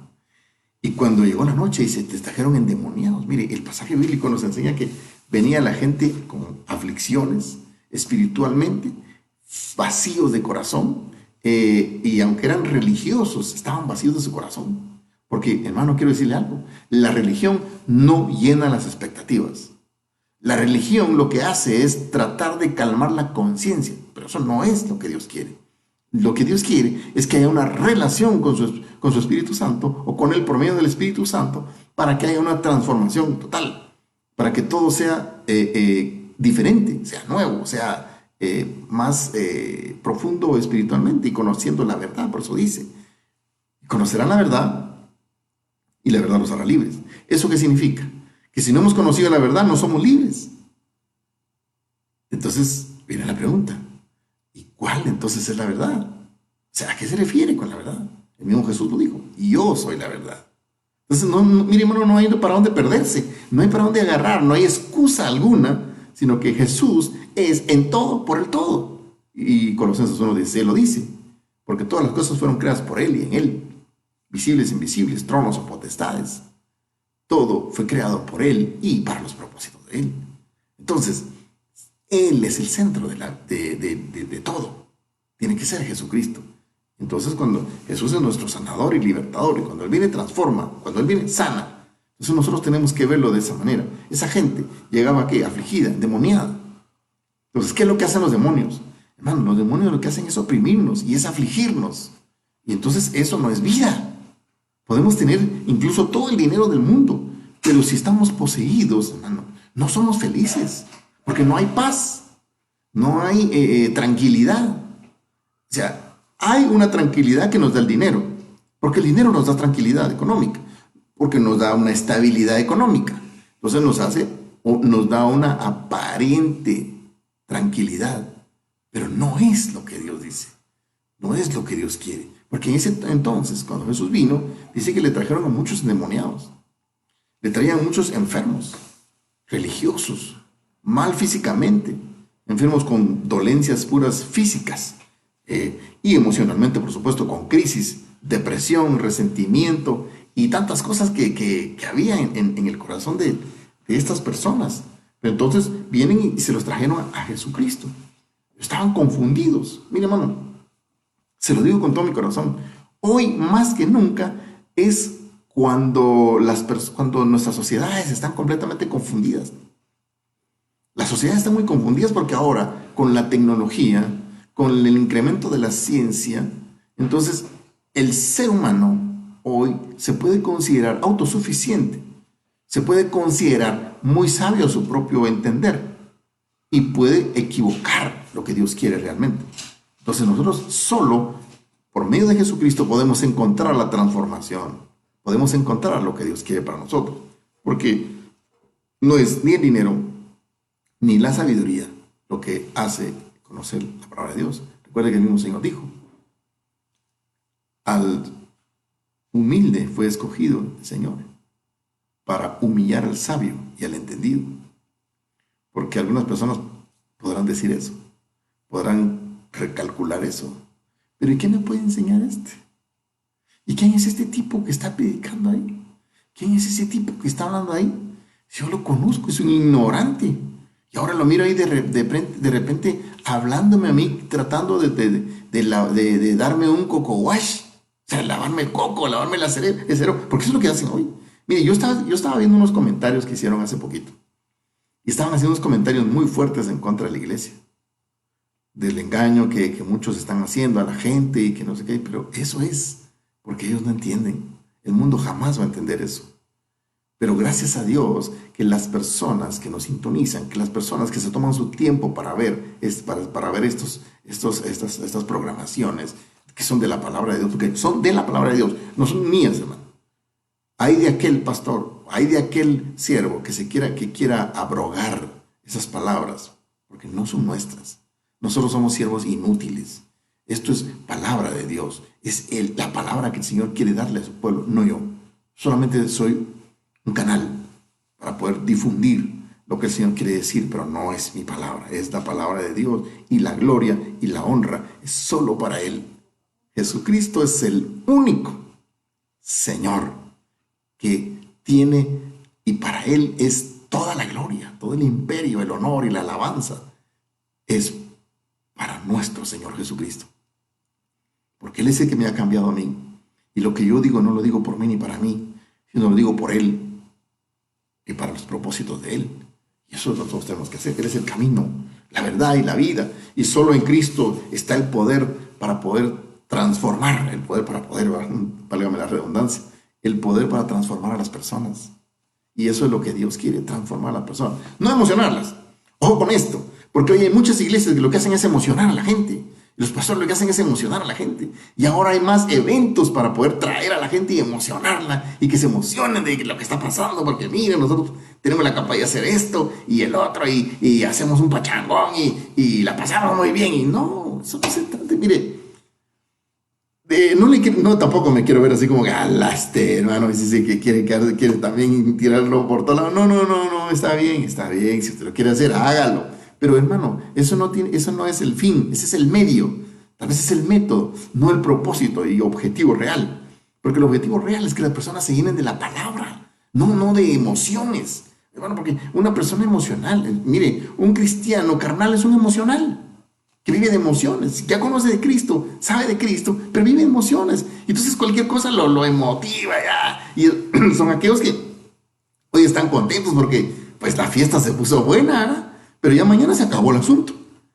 Y cuando llegó la noche y se trajeron endemoniados, mire, el pasaje bíblico nos enseña que venía la gente con aflicciones espiritualmente, vacíos de corazón, y aunque eran religiosos, estaban vacíos de su corazón. Porque, hermano, quiero decirle algo, la religión no llena las expectativas. La religión lo que hace es tratar de calmar la conciencia, pero eso no es lo que Dios quiere. Lo que Dios quiere es que haya una relación con su Espíritu Santo o con Él por medio del Espíritu Santo para que haya una transformación total, para que todo sea diferente, sea nuevo, sea más profundo espiritualmente y conociendo la verdad. Por eso dice, conocerán la verdad y la verdad los hará libres. ¿Eso qué significa? Que si no hemos conocido la verdad, no somos libres. Entonces viene la pregunta, ¿y cuál entonces es la verdad? O sea, ¿a qué se refiere con la verdad? El mismo Jesús lo dijo, yo soy la verdad. Entonces, mire, hermano, no hay para dónde perderse, no hay para dónde agarrar, no hay excusa alguna, sino que Jesús es en todo por el todo. Y Colosenses 1:16 lo dice, porque todas las cosas fueron creadas por Él y en Él, visibles e invisibles, tronos o potestades. Todo fue creado por Él y para los propósitos de Él. Entonces, Él es el centro de todo. Tiene que ser Jesucristo. Entonces, cuando Jesús es nuestro sanador y libertador, y cuando Él viene transforma, cuando Él viene sana, entonces nosotros tenemos que verlo de esa manera. Esa gente llegaba aquí afligida, endemoniada. Entonces, ¿qué es lo que hacen los demonios? Hermano, los demonios lo que hacen es oprimirnos y es afligirnos. Y entonces eso no es vida. Podemos tener incluso todo el dinero del mundo, pero si estamos poseídos, hermano, no somos felices, porque no hay paz, no hay tranquilidad. O sea, hay una tranquilidad que nos da el dinero, porque el dinero nos da tranquilidad económica, porque nos da una estabilidad económica. Entonces nos da una aparente tranquilidad, pero no es lo que Dios dice, no es lo que Dios quiere. Porque en ese entonces, cuando Jesús vino, dice que le trajeron a muchos endemoniados, le traían muchos enfermos, religiosos, mal físicamente, enfermos con dolencias puras físicas, y emocionalmente, por supuesto, con crisis, depresión, resentimiento y tantas cosas que había en el corazón de estas personas. Pero entonces vienen y se los trajeron a Jesucristo. Estaban confundidos. Mire, hermano, se lo digo con todo mi corazón. Hoy más que nunca es cuando nuestras sociedades están completamente confundidas. Las sociedades están muy confundidas porque ahora, con la tecnología, con el incremento de la ciencia, entonces el ser humano hoy se puede considerar autosuficiente, se puede considerar muy sabio a su propio entender y puede equivocar lo que Dios quiere realmente. Entonces nosotros solo por medio de Jesucristo podemos encontrar la transformación, podemos encontrar lo que Dios quiere para nosotros, porque no es ni el dinero ni la sabiduría lo que hace conocer la palabra de Dios. Recuerde que el mismo Señor dijo, al humilde fue escogido el Señor para humillar al sabio y al entendido. Porque algunas personas podrán decir eso, podrán recalcular eso. Pero ¿y quién me puede enseñar este? ¿Y quién es este tipo que está predicando ahí? ¿Quién es ese tipo que está hablando ahí? Yo lo conozco, es un ignorante. Y ahora lo miro ahí de repente hablándome a mí, tratando de darme un coco wash. O sea, lavarme el coco, lavarme el cerebro. Porque eso es lo que hacen hoy. Mire, yo estaba viendo unos comentarios que hicieron hace poquito. Y estaban haciendo unos comentarios muy fuertes en contra de la iglesia. Del engaño que muchos están haciendo a la gente y que no sé qué. Pero eso es porque ellos no entienden. El mundo jamás va a entender eso. Pero gracias a Dios que las personas que nos sintonizan, que las personas que se toman su tiempo para ver, para ver estas programaciones que son de la palabra de Dios, porque son de la palabra de Dios, no son mías, hermano. Hay de aquel pastor, hay de aquel siervo que quiera abrogar esas palabras, porque no son nuestras. Nosotros somos siervos inútiles. Esto es palabra de Dios. Es la palabra que el Señor quiere darle a su pueblo, no yo. Solamente soy un canal para poder difundir lo que el Señor quiere decir, pero no es mi palabra, es la palabra de Dios, y la gloria y la honra es solo para Él. Jesucristo es el único Señor que tiene, y para Él es toda la gloria, todo el imperio, el honor y la alabanza es para nuestro Señor Jesucristo, porque Él es el que me ha cambiado a mí, y lo que yo digo no lo digo por mí ni para mí, sino lo digo por Él y para los propósitos de Él. Y eso nosotros tenemos que hacer. Él es el camino, la verdad y la vida. Y solo en Cristo está el poder para poder transformar, el poder para poder, válgame la redundancia, el poder para transformar a las personas. Y eso es lo que Dios quiere, transformar a la persona. No emocionarlas. Ojo con esto. Porque hoy hay muchas iglesias que lo que hacen es emocionar a la gente. Los pastores lo que hacen es emocionar a la gente. Y ahora hay más eventos para poder traer a la gente y emocionarla. Y que se emocionen de lo que está pasando. Porque miren, nosotros tenemos la capacidad de hacer esto y el otro. Y hacemos un pachangón y la pasamos muy bien. Y no, eso no se trata. Mire, no, tampoco me quiero ver así como que hermano, y si que quiere también tirarlo por todo lado. No, está bien, si usted lo quiere hacer, hágalo. Pero hermano, eso no es el fin, ese es el medio, tal vez es el método, no el propósito y objetivo real. Porque el objetivo real es que las personas se llenen de la palabra, no de emociones. Hermano, porque una persona emocional, mire, un cristiano carnal es un emocional que vive de emociones, ya conoce de Cristo, sabe de Cristo, pero vive de emociones. Y entonces cualquier cosa lo emotiva ya. Y son aquellos que hoy están contentos porque pues la fiesta se puso buena, ¿verdad? Pero ya mañana se acabó el asunto.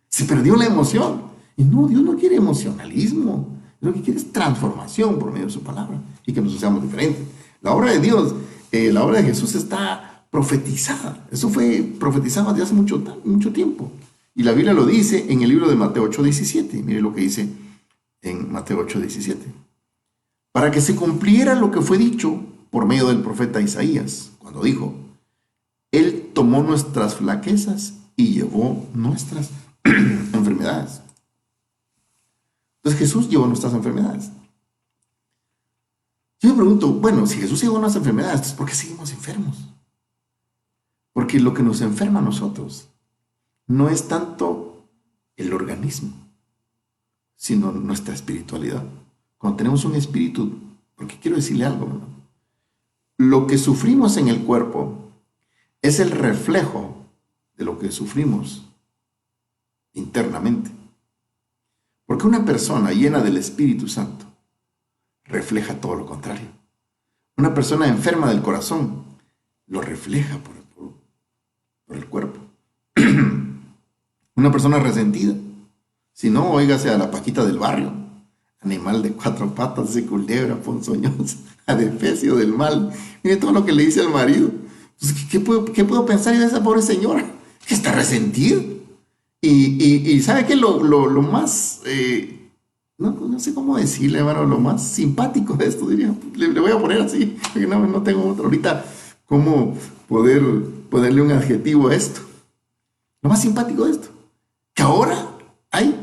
Se perdió la emoción. Y no, Dios no quiere emocionalismo. Lo que quiere es transformación por medio de su palabra y que nos seamos diferentes. La obra de Dios, la obra de Jesús está profetizada. Eso fue profetizado desde hace mucho tiempo. Y la Biblia lo dice en el libro de Mateo 8:17. Mire lo que dice en Mateo 8:17. Para que se cumpliera lo que fue dicho por medio del profeta Isaías, cuando dijo: Él tomó nuestras flaquezas y llevó nuestras enfermedades. Entonces Jesús llevó nuestras enfermedades. Yo me pregunto, bueno, si Jesús llevó nuestras enfermedades, ¿por qué seguimos enfermos? Porque lo que nos enferma a nosotros no es tanto el organismo, sino nuestra espiritualidad. Cuando tenemos un espíritu, porque quiero decirle algo, ¿no? Lo que sufrimos en el cuerpo es el reflejo de lo que sufrimos internamente. Porque una persona llena del Espíritu Santo refleja todo lo contrario. Una persona enferma del corazón lo refleja por el cuerpo. Una persona resentida, si no, óigase a la Paquita del barrio, animal de 4 patas, de culebra, ponzoñosa, adefesio del mal. Mire todo lo que le dice al marido. Entonces, ¿qué puedo pensar yo de esa pobre señora? Que está resentida. Y ¿sabe qué? Lo más, no sé cómo decirle, hermano, lo más simpático de esto, diría. Le voy a poner así, porque no tengo otro ahorita cómo poder ponerle un adjetivo a esto. Lo más simpático de esto, que ahora hay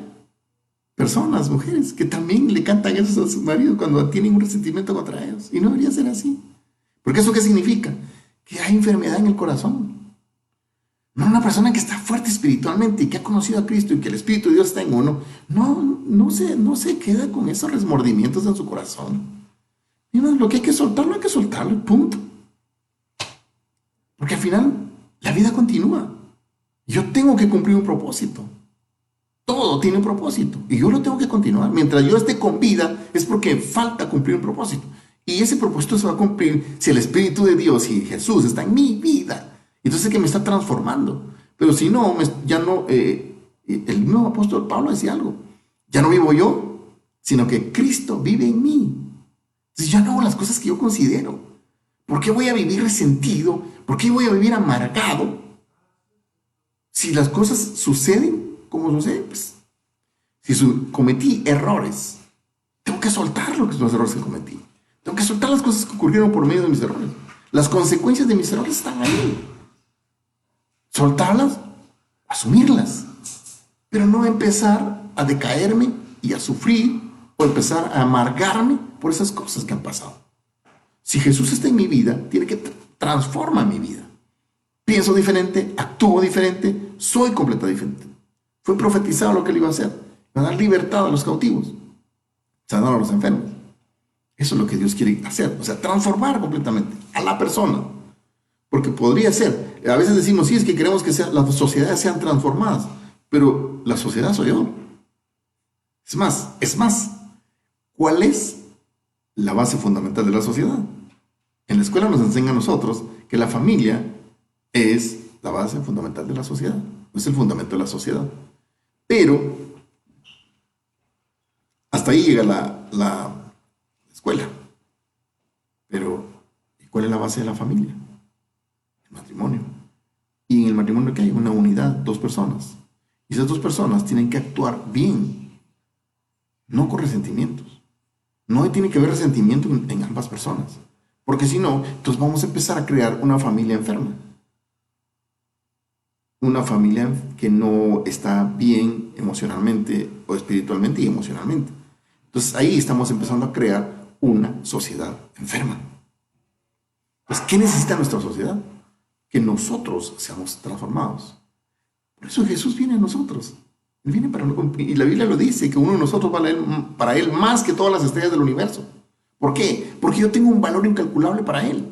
personas, mujeres, que también le cantan eso a sus maridos cuando tienen un resentimiento contra ellos. Y no debería ser así. Porque ¿eso qué significa? Que hay enfermedad en el corazón. No, una persona que está fuerte espiritualmente y que ha conocido a Cristo y que el Espíritu de Dios está en uno, no se queda con esos remordimientos en su corazón. Mira, lo que hay que soltarlo, punto. Porque al final la vida continúa. Yo tengo que cumplir un propósito. Todo tiene un propósito y yo lo tengo que continuar. Mientras yo esté con vida es porque falta cumplir un propósito. Y ese propósito se va a cumplir si el Espíritu de Dios y Jesús está en mi vida. Entonces es que me está transformando. Pero si no, ya no, el mismo apóstol Pablo decía algo. Ya no vivo yo, sino que Cristo vive en mí. Entonces ya no hago las cosas que yo considero. ¿Por qué voy a vivir resentido? ¿Por qué voy a vivir amargado? Si las cosas suceden como suceden, pues, si cometí errores, tengo que soltar los errores que cometí. Tengo que soltar las cosas que ocurrieron por medio de mis errores. Las consecuencias de mis errores están ahí. Soltarlas, asumirlas, pero no empezar a decaerme y a sufrir o empezar a amargarme por esas cosas que han pasado. Si Jesús está en mi vida, tiene que transformar mi vida. Pienso diferente, actúo diferente, soy completamente diferente. Fue profetizado lo que él iba a hacer. Va a dar libertad a los cautivos, sanar a los enfermos. Eso es lo que Dios quiere hacer. O sea, transformar completamente a la persona. Porque podría ser. A veces decimos, sí, es que queremos que las sociedades sean transformadas. Pero la sociedad soy yo. Es más. ¿Cuál es la base fundamental de la sociedad? En la escuela nos enseña a nosotros que la familia es la base fundamental de la sociedad. Es el fundamento de la sociedad. Pero hasta ahí llega la escuela. Pero ¿cuál es la base de la familia? matrimonio. Y en el matrimonio que hay una unidad, dos personas. Y esas dos personas tienen que actuar bien, no con resentimientos. No tiene que haber resentimiento en ambas personas. Porque si no, entonces vamos a empezar a crear una familia enferma. Una familia que no está bien emocionalmente o espiritualmente y emocionalmente. Entonces ahí estamos empezando a crear una sociedad enferma. Pues, ¿qué necesita nuestra sociedad? Que nosotros seamos transformados. Por eso Jesús viene a nosotros. Él viene y la Biblia lo dice, que uno de nosotros vale para Él más que todas las estrellas del universo. ¿Por qué? Porque yo tengo un valor incalculable para Él.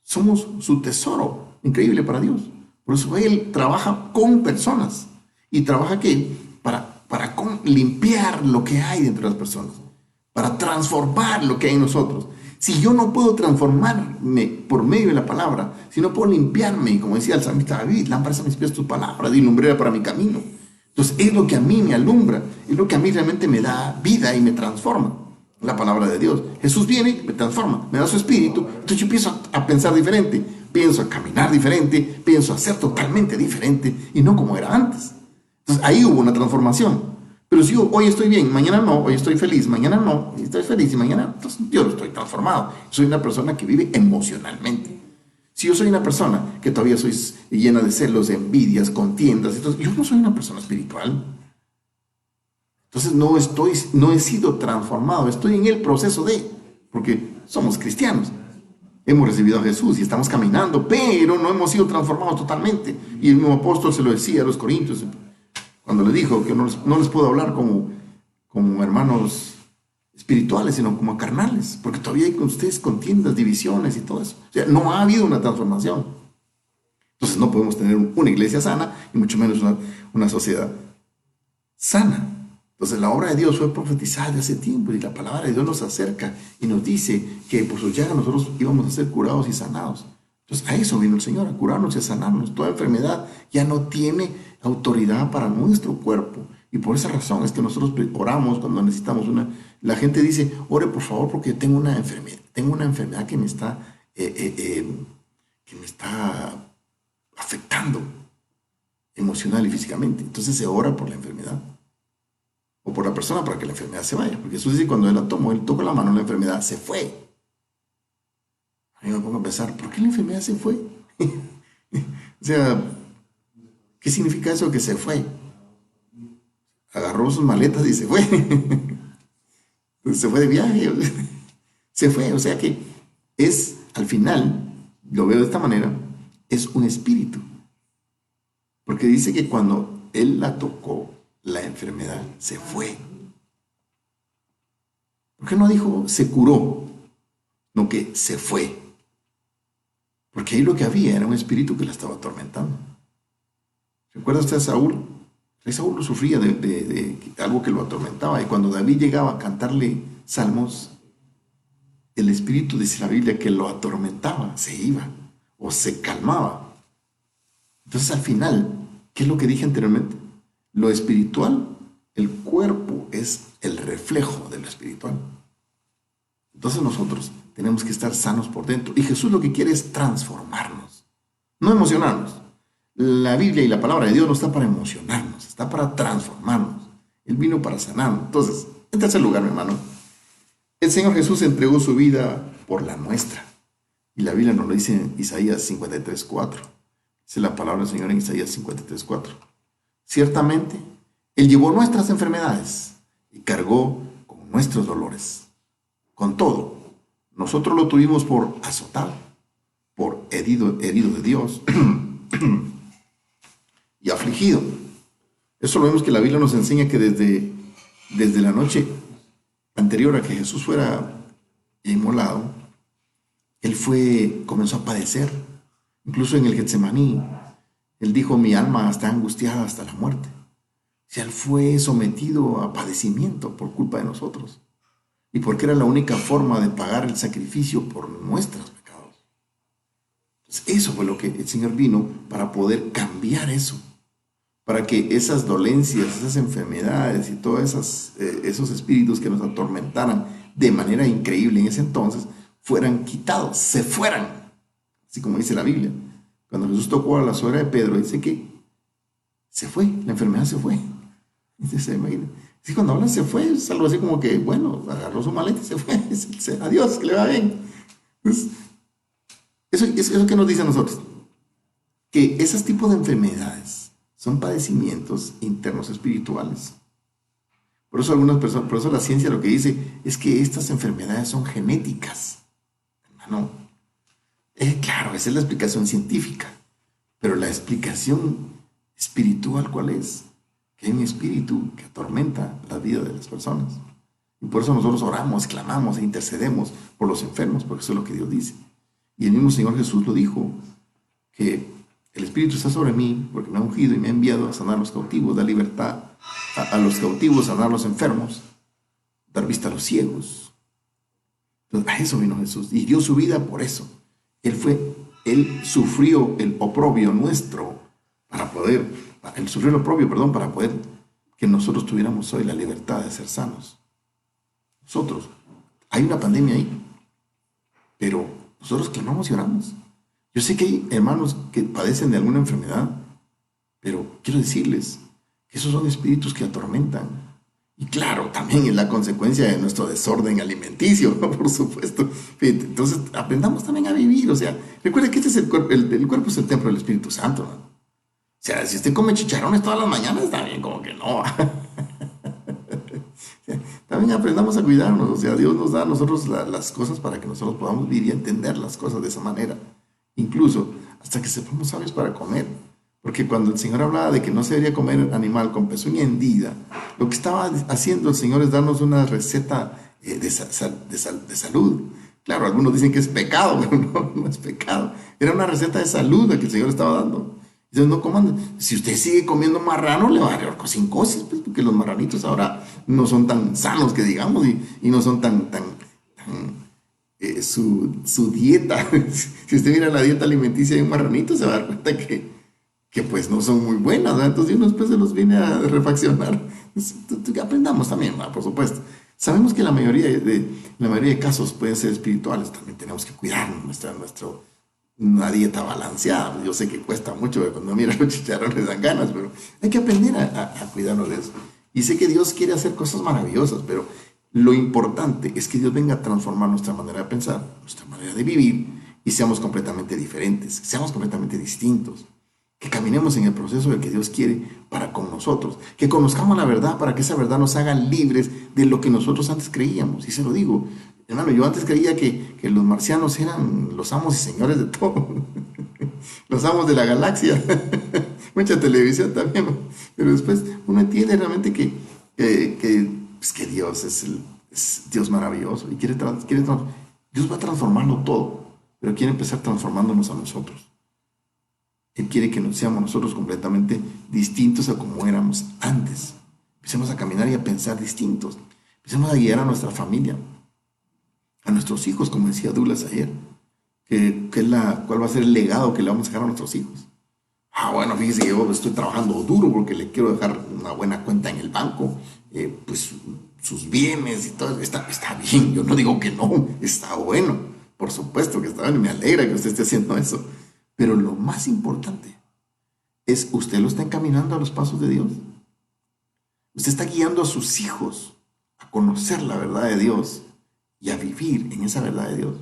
Somos su tesoro increíble para Dios. Por eso Él trabaja con personas. ¿Y trabaja qué? Para limpiar lo que hay dentro de las personas. Para transformar lo que hay en nosotros. Si yo no puedo transformarme por medio de la palabra, si no puedo limpiarme, como decía el salmista David, lámparas a mis pies tu palabra, y lumbrera para mi camino. Entonces es lo que a mí me alumbra, es lo que a mí realmente me da vida y me transforma. La palabra de Dios. Jesús viene, me transforma, me da su espíritu, entonces yo empiezo a pensar diferente, pienso a caminar diferente, pienso a ser totalmente diferente y no como era antes. Entonces ahí hubo una transformación. Pero si yo hoy estoy bien, mañana no, hoy estoy feliz, mañana no, hoy estoy feliz y mañana, entonces yo no estoy transformado. Soy una persona que vive emocionalmente. Si yo soy una persona que todavía soy llena de celos, de envidias, contiendas, entonces yo no soy una persona espiritual. Entonces no he sido transformado, estoy en el proceso porque somos cristianos. Hemos recibido a Jesús y estamos caminando, pero no hemos sido transformados totalmente. Y el mismo apóstol se lo decía a los corintios, cuando le dijo que no les puedo hablar como hermanos espirituales, sino como carnales, porque todavía hay con ustedes contiendas, divisiones y todo eso. O sea, no ha habido una transformación. Entonces no podemos tener una iglesia sana y mucho menos una sociedad sana. Entonces la obra de Dios fue profetizada de hace tiempo y la palabra de Dios nos acerca y nos dice que por sus llagas nosotros íbamos a ser curados y sanados. Entonces a eso vino el Señor, a curarnos y a sanarnos. Toda enfermedad ya no tiene autoridad para nuestro cuerpo. Y por esa razón es que nosotros oramos cuando necesitamos La gente dice, ore por favor porque tengo una enfermedad que me está afectando emocional y físicamente. Entonces se ora por la enfermedad o por la persona para que la enfermedad se vaya. Porque Jesús dice, cuando Él la tomó, Él tocó la mano, la enfermedad se fue. A mí me pongo a pensar, ¿por qué la enfermedad se fue? O sea, ¿qué significa eso que se fue? Agarró sus maletas y se fue. Se fue de viaje. Se fue. O sea que al final, lo veo de esta manera, es un espíritu. Porque dice que cuando Él la tocó, la enfermedad se fue. ¿Por qué no dijo se curó? No, que se fue. Porque ahí lo que había era un espíritu que la estaba atormentando. ¿Recuerda usted a Saúl? Saúl lo sufría de algo que lo atormentaba. Y cuando David llegaba a cantarle salmos, el espíritu, dice la Biblia, que lo atormentaba, se iba o se calmaba. Entonces al final, ¿qué es lo que dije anteriormente? Lo espiritual, el cuerpo es el reflejo de lo espiritual. Entonces nosotros tenemos que estar sanos por dentro. Y Jesús lo que quiere es transformarnos, no emocionarnos. La Biblia y la palabra de Dios no está para emocionarnos, está para transformarnos. Él vino para sanarnos. Entonces, en tercer lugar, mi hermano, el Señor Jesús entregó su vida por la nuestra. Y la Biblia nos lo dice en Isaías 53:4. Dice la palabra del Señor en Isaías 53:4. Ciertamente, Él llevó nuestras enfermedades y cargó con nuestros dolores. Con todo, nosotros lo tuvimos por azotado, por herido de Dios y afligido. Eso lo vemos que la Biblia nos enseña que desde la noche anterior a que Jesús fuera inmolado, Él comenzó a padecer. Incluso en el Getsemaní, Él dijo, mi alma está angustiada hasta la muerte. O sea, Él fue sometido a padecimiento por culpa de nosotros. Y porque era la única forma de pagar el sacrificio por nuestros pecados. Entonces, eso fue lo que el Señor vino para poder cambiar eso. Para que esas dolencias, esas enfermedades y todos esos espíritus que nos atormentaran de manera increíble en ese entonces, fueran quitados, se fueran así como dice la Biblia. Cuando Jesús tocó a la suegra de Pedro, dice que se fue, la enfermedad se fue. Se imagina. Sí, cuando hablan se fue, es algo así como que, bueno, agarró su maleta y se fue. Adiós, que le va bien. Pues, eso que nos dice a nosotros, que esos tipos de enfermedades son padecimientos internos espirituales. Por eso algunas personas, por eso la ciencia lo que dice es que estas enfermedades son genéticas. Hermano, claro, esa es la explicación científica, pero la explicación espiritual, ¿cuál es? Que hay un espíritu que atormenta la vida de las personas. Y por eso nosotros oramos, clamamos e intercedemos por los enfermos, porque eso es lo que Dios dice. Y el mismo Señor Jesús lo dijo, que el Espíritu está sobre mí, porque me ha ungido y me ha enviado a sanar a los cautivos, dar libertad a los cautivos, sanar a los enfermos, dar vista a los ciegos. Entonces, a eso vino Jesús y dio su vida por eso. Él sufrió el oprobio nuestro para poder, él sufrió el oprobio, perdón, para poder que nosotros tuviéramos hoy la libertad de ser sanos. Nosotros, hay una pandemia ahí, pero nosotros clamamos y oramos. Yo sé que hay hermanos que padecen de alguna enfermedad, pero quiero decirles que esos son espíritus que atormentan. Y claro, también es la consecuencia de nuestro desorden alimenticio, ¿no? Por supuesto. Entonces, aprendamos también a vivir. O sea, recuerda que este es el cuerpo es el templo del Espíritu Santo, ¿no? O sea, si usted come chicharrones todas las mañanas, también como que no. También aprendamos a cuidarnos. O sea, Dios nos da a nosotros las cosas para que nosotros podamos vivir y entender las cosas de esa manera. Incluso hasta que sepamos sabios para comer. Porque cuando el Señor hablaba de que no se debería comer animal con pezuña hendida, lo que estaba haciendo el Señor es darnos una receta de salud. Claro, algunos dicen que es pecado, pero no es pecado. Era una receta de salud la que el Señor estaba dando. Entonces no coman. Si usted sigue comiendo marrano, le va a dar cosincosis, pues, porque los marranitos ahora no son tan sanos que digamos y no son tan su dieta. Si usted mira la dieta alimenticia de un marranito, se va a dar cuenta que pues no son muy buenas, ¿verdad? Entonces uno después se los viene a refaccionar. Aprendamos también, ¿verdad? Por supuesto. Sabemos que la mayoría de casos pueden ser espirituales. También tenemos que cuidarnos una dieta balanceada. Yo sé que cuesta mucho, cuando mira los chicharrones dan ganas, pero hay que aprender a cuidarnos de eso. Y sé que Dios quiere hacer cosas maravillosas, pero lo importante es que Dios venga a transformar nuestra manera de pensar, nuestra manera de vivir, y seamos completamente diferentes, seamos completamente distintos. Que caminemos en el proceso del que Dios quiere para con nosotros. Que conozcamos la verdad para que esa verdad nos haga libres de lo que nosotros antes creíamos. Y se lo digo, hermano, yo antes creía que los marcianos eran los amos y señores de todo. Los amos de la galaxia. Mucha televisión también. Pero después uno entiende realmente que Dios es Dios maravilloso. Y Dios va a transformarlo todo. Pero quiere empezar transformándonos a nosotros. Él quiere que seamos nosotros completamente distintos a como éramos antes. Empecemos a caminar y a pensar distintos. Empecemos a guiar a nuestra familia, a nuestros hijos, como decía Douglas ayer. ¿Cuál va a ser el legado que le vamos a dejar a nuestros hijos? Bueno, fíjese que yo estoy trabajando duro porque le quiero dejar una buena cuenta en el banco, pues sus bienes y todo. Está bien, yo no digo que no, está bueno. Por supuesto que está bien, me alegra que usted esté haciendo eso. Pero lo más importante es, ¿usted lo está encaminando a los pasos de Dios? Usted está guiando a sus hijos a conocer la verdad de Dios y a vivir en esa verdad de Dios.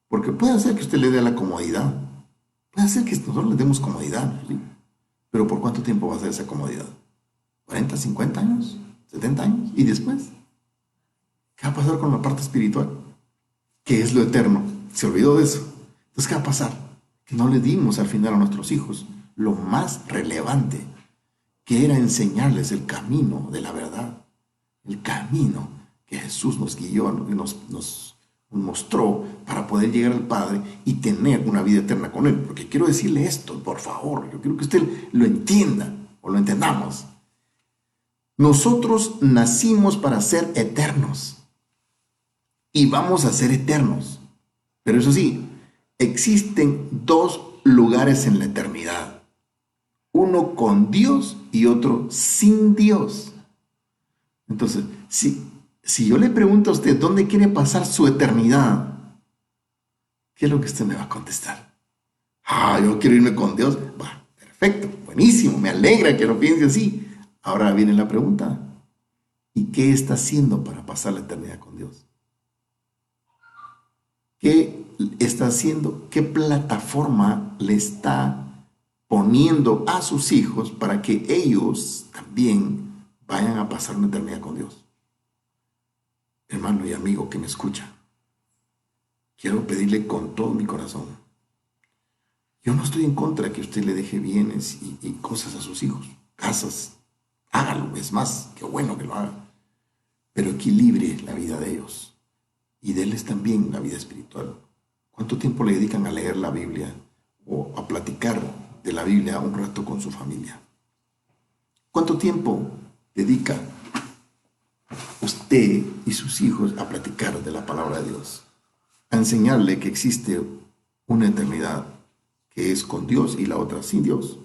Porque puede ser que usted le dé la comodidad. Puede ser que nosotros le demos comodidad, ¿sí? Pero ¿por cuánto tiempo va a ser esa comodidad? ¿40, 50 años? ¿70 años? ¿Y después? ¿Qué va a pasar con la parte espiritual? ¿Qué es lo eterno? Se olvidó de eso. Entonces, ¿qué va a pasar? Que no le dimos al final a nuestros hijos lo más relevante, que era enseñarles el camino de la verdad, el camino que Jesús nos guió, nos mostró para poder llegar al Padre y tener una vida eterna con Él. Porque quiero decirle esto, por favor, yo quiero que usted lo entienda o lo entendamos. Nosotros nacimos para ser eternos y vamos a ser eternos, pero eso sí, existen dos lugares en la eternidad. Uno con Dios y otro sin Dios. Entonces, si yo le pregunto a usted dónde quiere pasar su eternidad, ¿qué es lo que usted me va a contestar? Yo quiero irme con Dios. Perfecto, buenísimo, me alegra que lo piense así. Ahora viene la pregunta: ¿y qué está haciendo para pasar la eternidad con Dios? ¿Qué está haciendo? ¿Qué plataforma le está poniendo a sus hijos para que ellos también vayan a pasar una eternidad con Dios? Hermano y amigo que me escucha, quiero pedirle con todo mi corazón. Yo no estoy en contra de que usted le deje bienes y cosas a sus hijos, casas. Hágalo, es más, qué bueno que lo haga. Pero equilibre la vida de ellos y déles también la vida espiritual. ¿Cuánto tiempo le dedican a leer la Biblia o a platicar de la Biblia un rato con su familia? ¿Cuánto tiempo dedica usted y sus hijos a platicar de la palabra de Dios? A enseñarle que existe una eternidad que es con Dios y la otra sin Dios.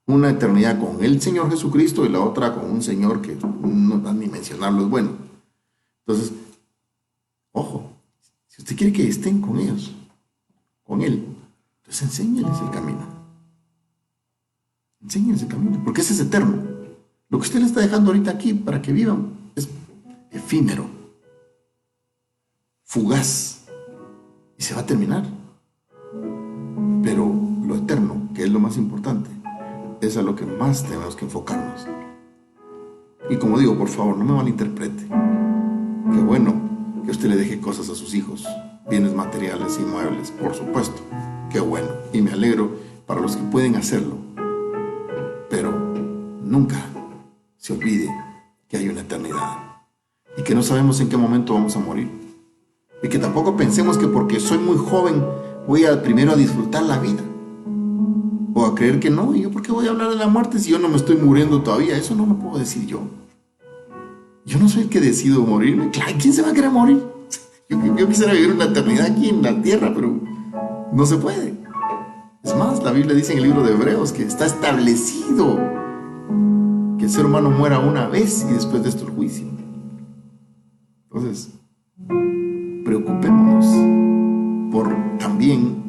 Una eternidad con el Señor Jesucristo y la otra con un Señor que no da ni mencionarlo es bueno. Entonces, ojo, si usted quiere que estén con ellos, con Él, entonces enséñeles el camino. Enséñeles el camino, porque ese es eterno. Lo que usted le está dejando ahorita aquí para que vivan es efímero, fugaz, y se va a terminar. Pero lo eterno, que es lo más importante, es a lo que más tenemos que enfocarnos. Y como digo, por favor, no me malinterprete. Qué bueno que usted le deje cosas a sus hijos, bienes materiales, inmuebles, por supuesto. Qué bueno, y me alegro para los que pueden hacerlo. Pero nunca se olvide que hay una eternidad y que no sabemos en qué momento vamos a morir. Y que tampoco pensemos que porque soy muy joven voy primero a disfrutar la vida. O a creer que no, ¿yo por qué voy a hablar de la muerte si yo no me estoy muriendo todavía? Eso no lo puedo decir yo. Yo no soy el que decido morirme. Claro, ¿quién se va a querer morir? Yo quisiera vivir una eternidad aquí en la tierra, pero no se puede. Es más, la Biblia dice en el libro de Hebreos que está establecido que el ser humano muera una vez y después de esto el juicio. Entonces, preocupémonos por también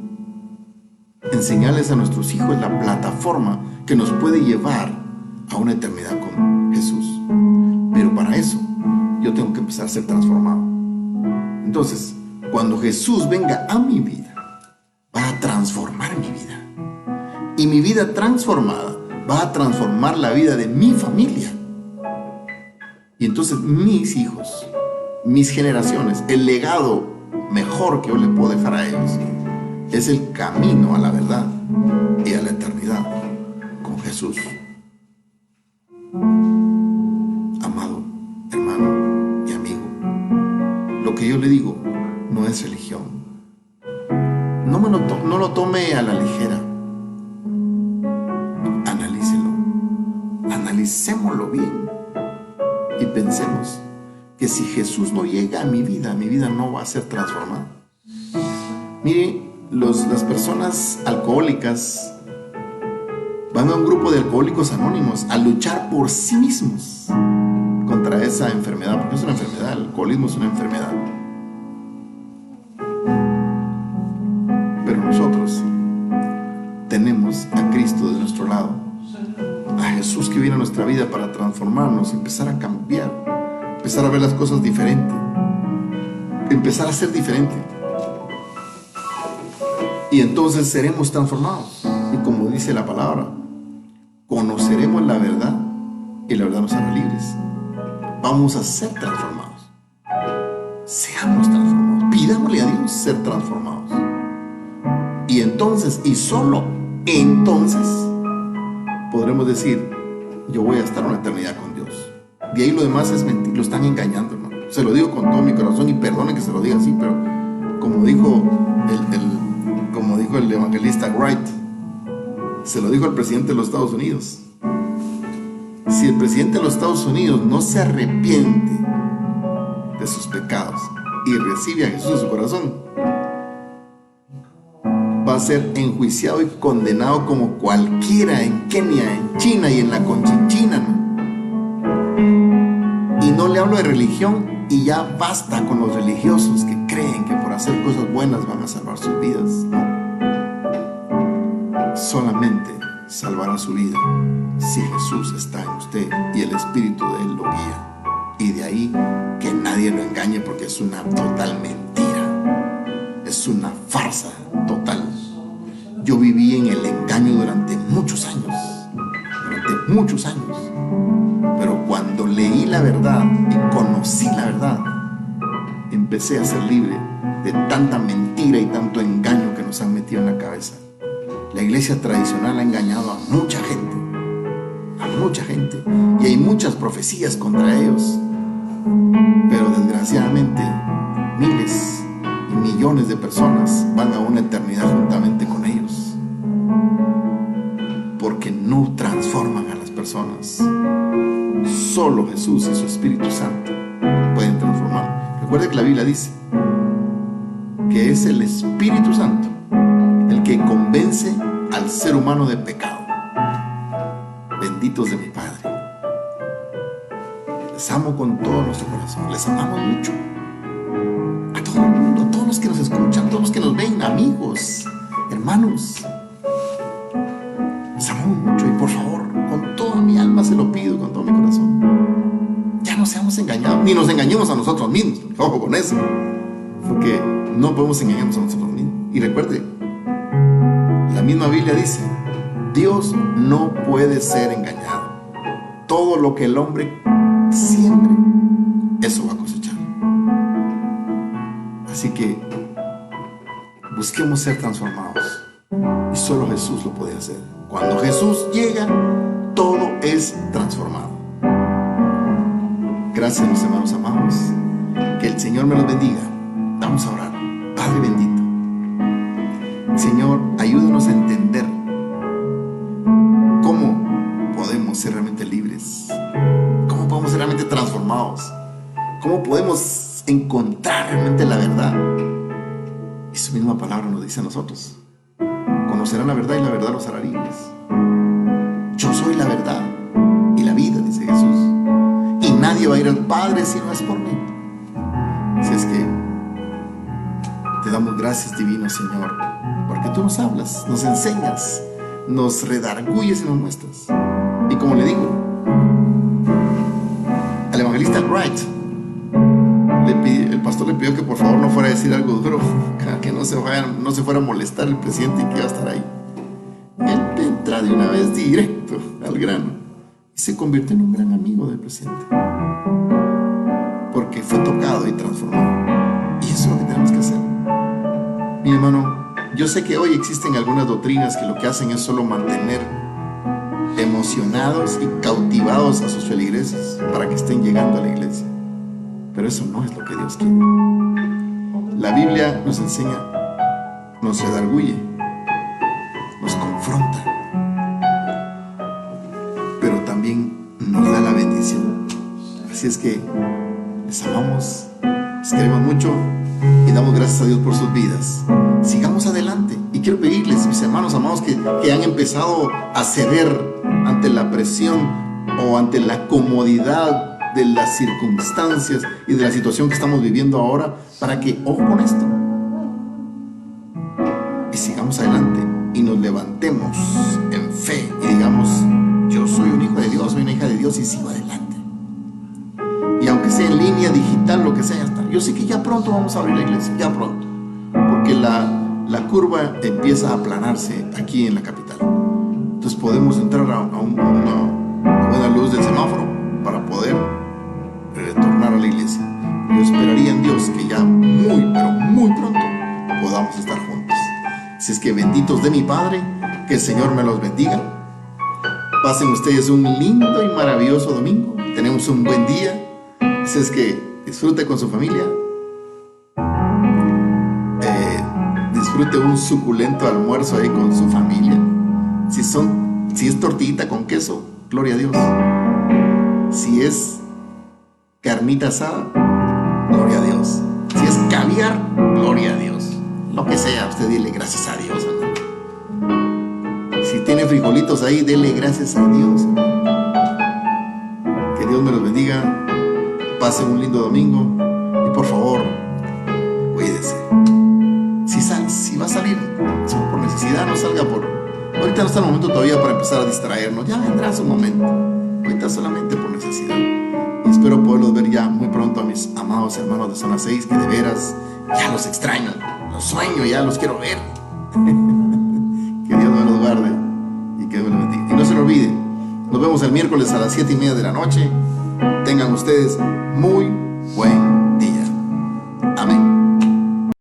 enseñarles a nuestros hijos la plataforma que nos puede llevar a una eternidad con Jesús. Pero para eso yo tengo que empezar a ser transformado. Entonces, cuando Jesús venga a mi vida, va a transformar mi vida. Y mi vida transformada va a transformar la vida de mi familia. Y entonces mis hijos, mis generaciones, el legado mejor que yo le puedo dejar a ellos es el camino a la verdad y a la eternidad con Jesús. Amado hermano y amigo, lo que yo le digo no es religión. No lo tome a la ligera. Analícelo. Analicémoslo bien y pensemos que si Jesús no llega a mi vida no va a ser transformada. Mire, las personas alcohólicas van a un grupo de alcohólicos anónimos a luchar por sí mismos contra esa enfermedad, porque es una enfermedad, el alcoholismo es una enfermedad. Pero nosotros tenemos a Cristo de nuestro lado, a Jesús que viene a nuestra vida para transformarnos, empezar a cambiar, empezar a ver las cosas diferente, empezar a ser diferente. Y entonces seremos transformados. Y como dice la palabra, conoceremos la verdad y la verdad nos hará libres. Vamos a ser transformados. Seamos transformados. Pidámosle a Dios ser transformados. Y entonces, y solo entonces, podremos decir, yo voy a estar una eternidad con Dios. De ahí lo demás es mentir, lo están engañando, ¿no? Se lo digo con todo mi corazón y perdone que se lo diga así, pero como dijo el evangelista Wright, se lo dijo al presidente de los Estados Unidos. Si el presidente de los Estados Unidos no se arrepiente de sus pecados y recibe a Jesús en su corazón, va a ser enjuiciado y condenado como cualquiera en Kenia, en China y en la Conchinchina, ¿no? Y no le hablo de religión, y ya basta con los religiosos que creen que por hacer cosas buenas van a salvar sus vidas, ¿no? solamente salvará su vida si Jesús está en usted y el Espíritu de Él lo guía. Y de ahí que nadie lo engañe, porque es una total mentira, es una farsa total. Yo viví en el engaño durante muchos años, pero cuando leí la verdad y conocí la verdad, empecé a ser libre de tanta mentira y tanto engaño que nos han metido en la cabeza. La iglesia tradicional ha engañado a mucha gente, y hay muchas profecías contra ellos, pero desgraciadamente miles y millones de personas van a una eternidad juntamente con ellos, porque no transforman a las personas. Solo Jesús y su Espíritu Santo pueden transformar. Recuerde que la Biblia dice que es el Espíritu Santo el que convence al ser humano de pecado. Benditos de mi Padre. Les amo con todo nuestro corazón. Les amamos mucho. A todo el mundo, a todos los que nos escuchan, a todos los que nos ven, amigos, hermanos. Les amamos mucho, y por favor, con toda mi alma se lo pido, con todo mi corazón, ya no seamos engañados, ni nos engañemos a nosotros mismos. Ojo con eso, porque no podemos engañarnos a nosotros mismos. Y recuerde, la misma Biblia dice: Dios no puede ser engañado. Todo lo que el hombre siembre, eso va a cosechar. Así que busquemos ser transformados, y solo Jesús lo puede hacer. Cuando Jesús llega, todo es transformado. Gracias, mis hermanos amados. Que el Señor me los bendiga. Vamos a orar. Padre bendito, Señor, ayúdanos a entender cómo podemos ser realmente libres, cómo podemos ser realmente transformados, cómo podemos encontrar realmente la verdad. Y su misma palabra nos dice a nosotros: conocerán la verdad y la verdad los hará libres. Yo soy la verdad y la vida, dice Jesús, y nadie va a ir al Padre si no es por mí. Así es que te damos gracias, divino Señor, porque tú nos hablas, nos enseñas, nos redarguyes y nos muestras. Y como le digo al evangelista Wright, el pastor le pidió que por favor no fuera a decir algo duro, que no se fuera a molestar el presidente y que iba a estar ahí. Él entra de una vez directo al grano y se convierte en un gran amigo del presidente, porque fue tocado y transformado. Y eso es lo que tenemos que hacer. Mi hermano, yo sé que hoy existen algunas doctrinas que lo que hacen es solo mantener emocionados y cautivados a sus feligreses para que estén llegando a la iglesia, pero eso no es lo que Dios quiere. La Biblia nos enseña, nos redarguye, nos confronta, pero también nos da la bendición. Así es que les amamos, les queremos mucho y damos gracias a Dios por sus vidas. Sigamos adelante, y quiero pedirles, mis hermanos amados, que han empezado a ceder ante la presión o ante la comodidad de las circunstancias y de la situación que estamos viviendo ahora, para que, ojo con esto, y sigamos adelante y nos levantemos en fe y digamos: yo soy un hijo de Dios, soy una hija de Dios, y sigo adelante. Y aunque sea en línea, digital, lo que sea, está. Yo sé que ya pronto vamos a abrir la iglesia, ya pronto, porque la curva empieza a aplanarse aquí en la capital. Entonces podemos entrar a una buena luz del semáforo para poder retornar a la iglesia. Yo esperaría en Dios que ya muy, pero muy pronto podamos estar juntos. Así es que benditos de mi Padre, que el Señor me los bendiga. Pasen ustedes un lindo y maravilloso domingo. Tenemos un buen día. Así es que disfrute con su familia. Disfrute un suculento almuerzo ahí con su familia. Si es tortillita con queso, gloria a Dios. Si es carnita asada, gloria a Dios. Si es caviar, gloria a Dios. Lo que sea, usted dile gracias a Dios, hermano. Si tiene frijolitos ahí, dele gracias a Dios, hermano. Que Dios me los bendiga. Pasen un lindo domingo. Y por favor, cuídese. Si va a salir por necesidad, no salga por... Ahorita está el momento todavía para empezar a distraernos. Ya vendrá su momento. Ahorita solamente por necesidad. Y espero poderlos ver ya muy pronto a mis amados hermanos de Zona 6, que de veras ya los extraño, los sueño, ya los quiero ver. Que Dios me los guarde y que Dios me los bendiga. Y no se lo olviden, nos vemos el miércoles a las 7:30 de la noche. Tengan ustedes muy buen día.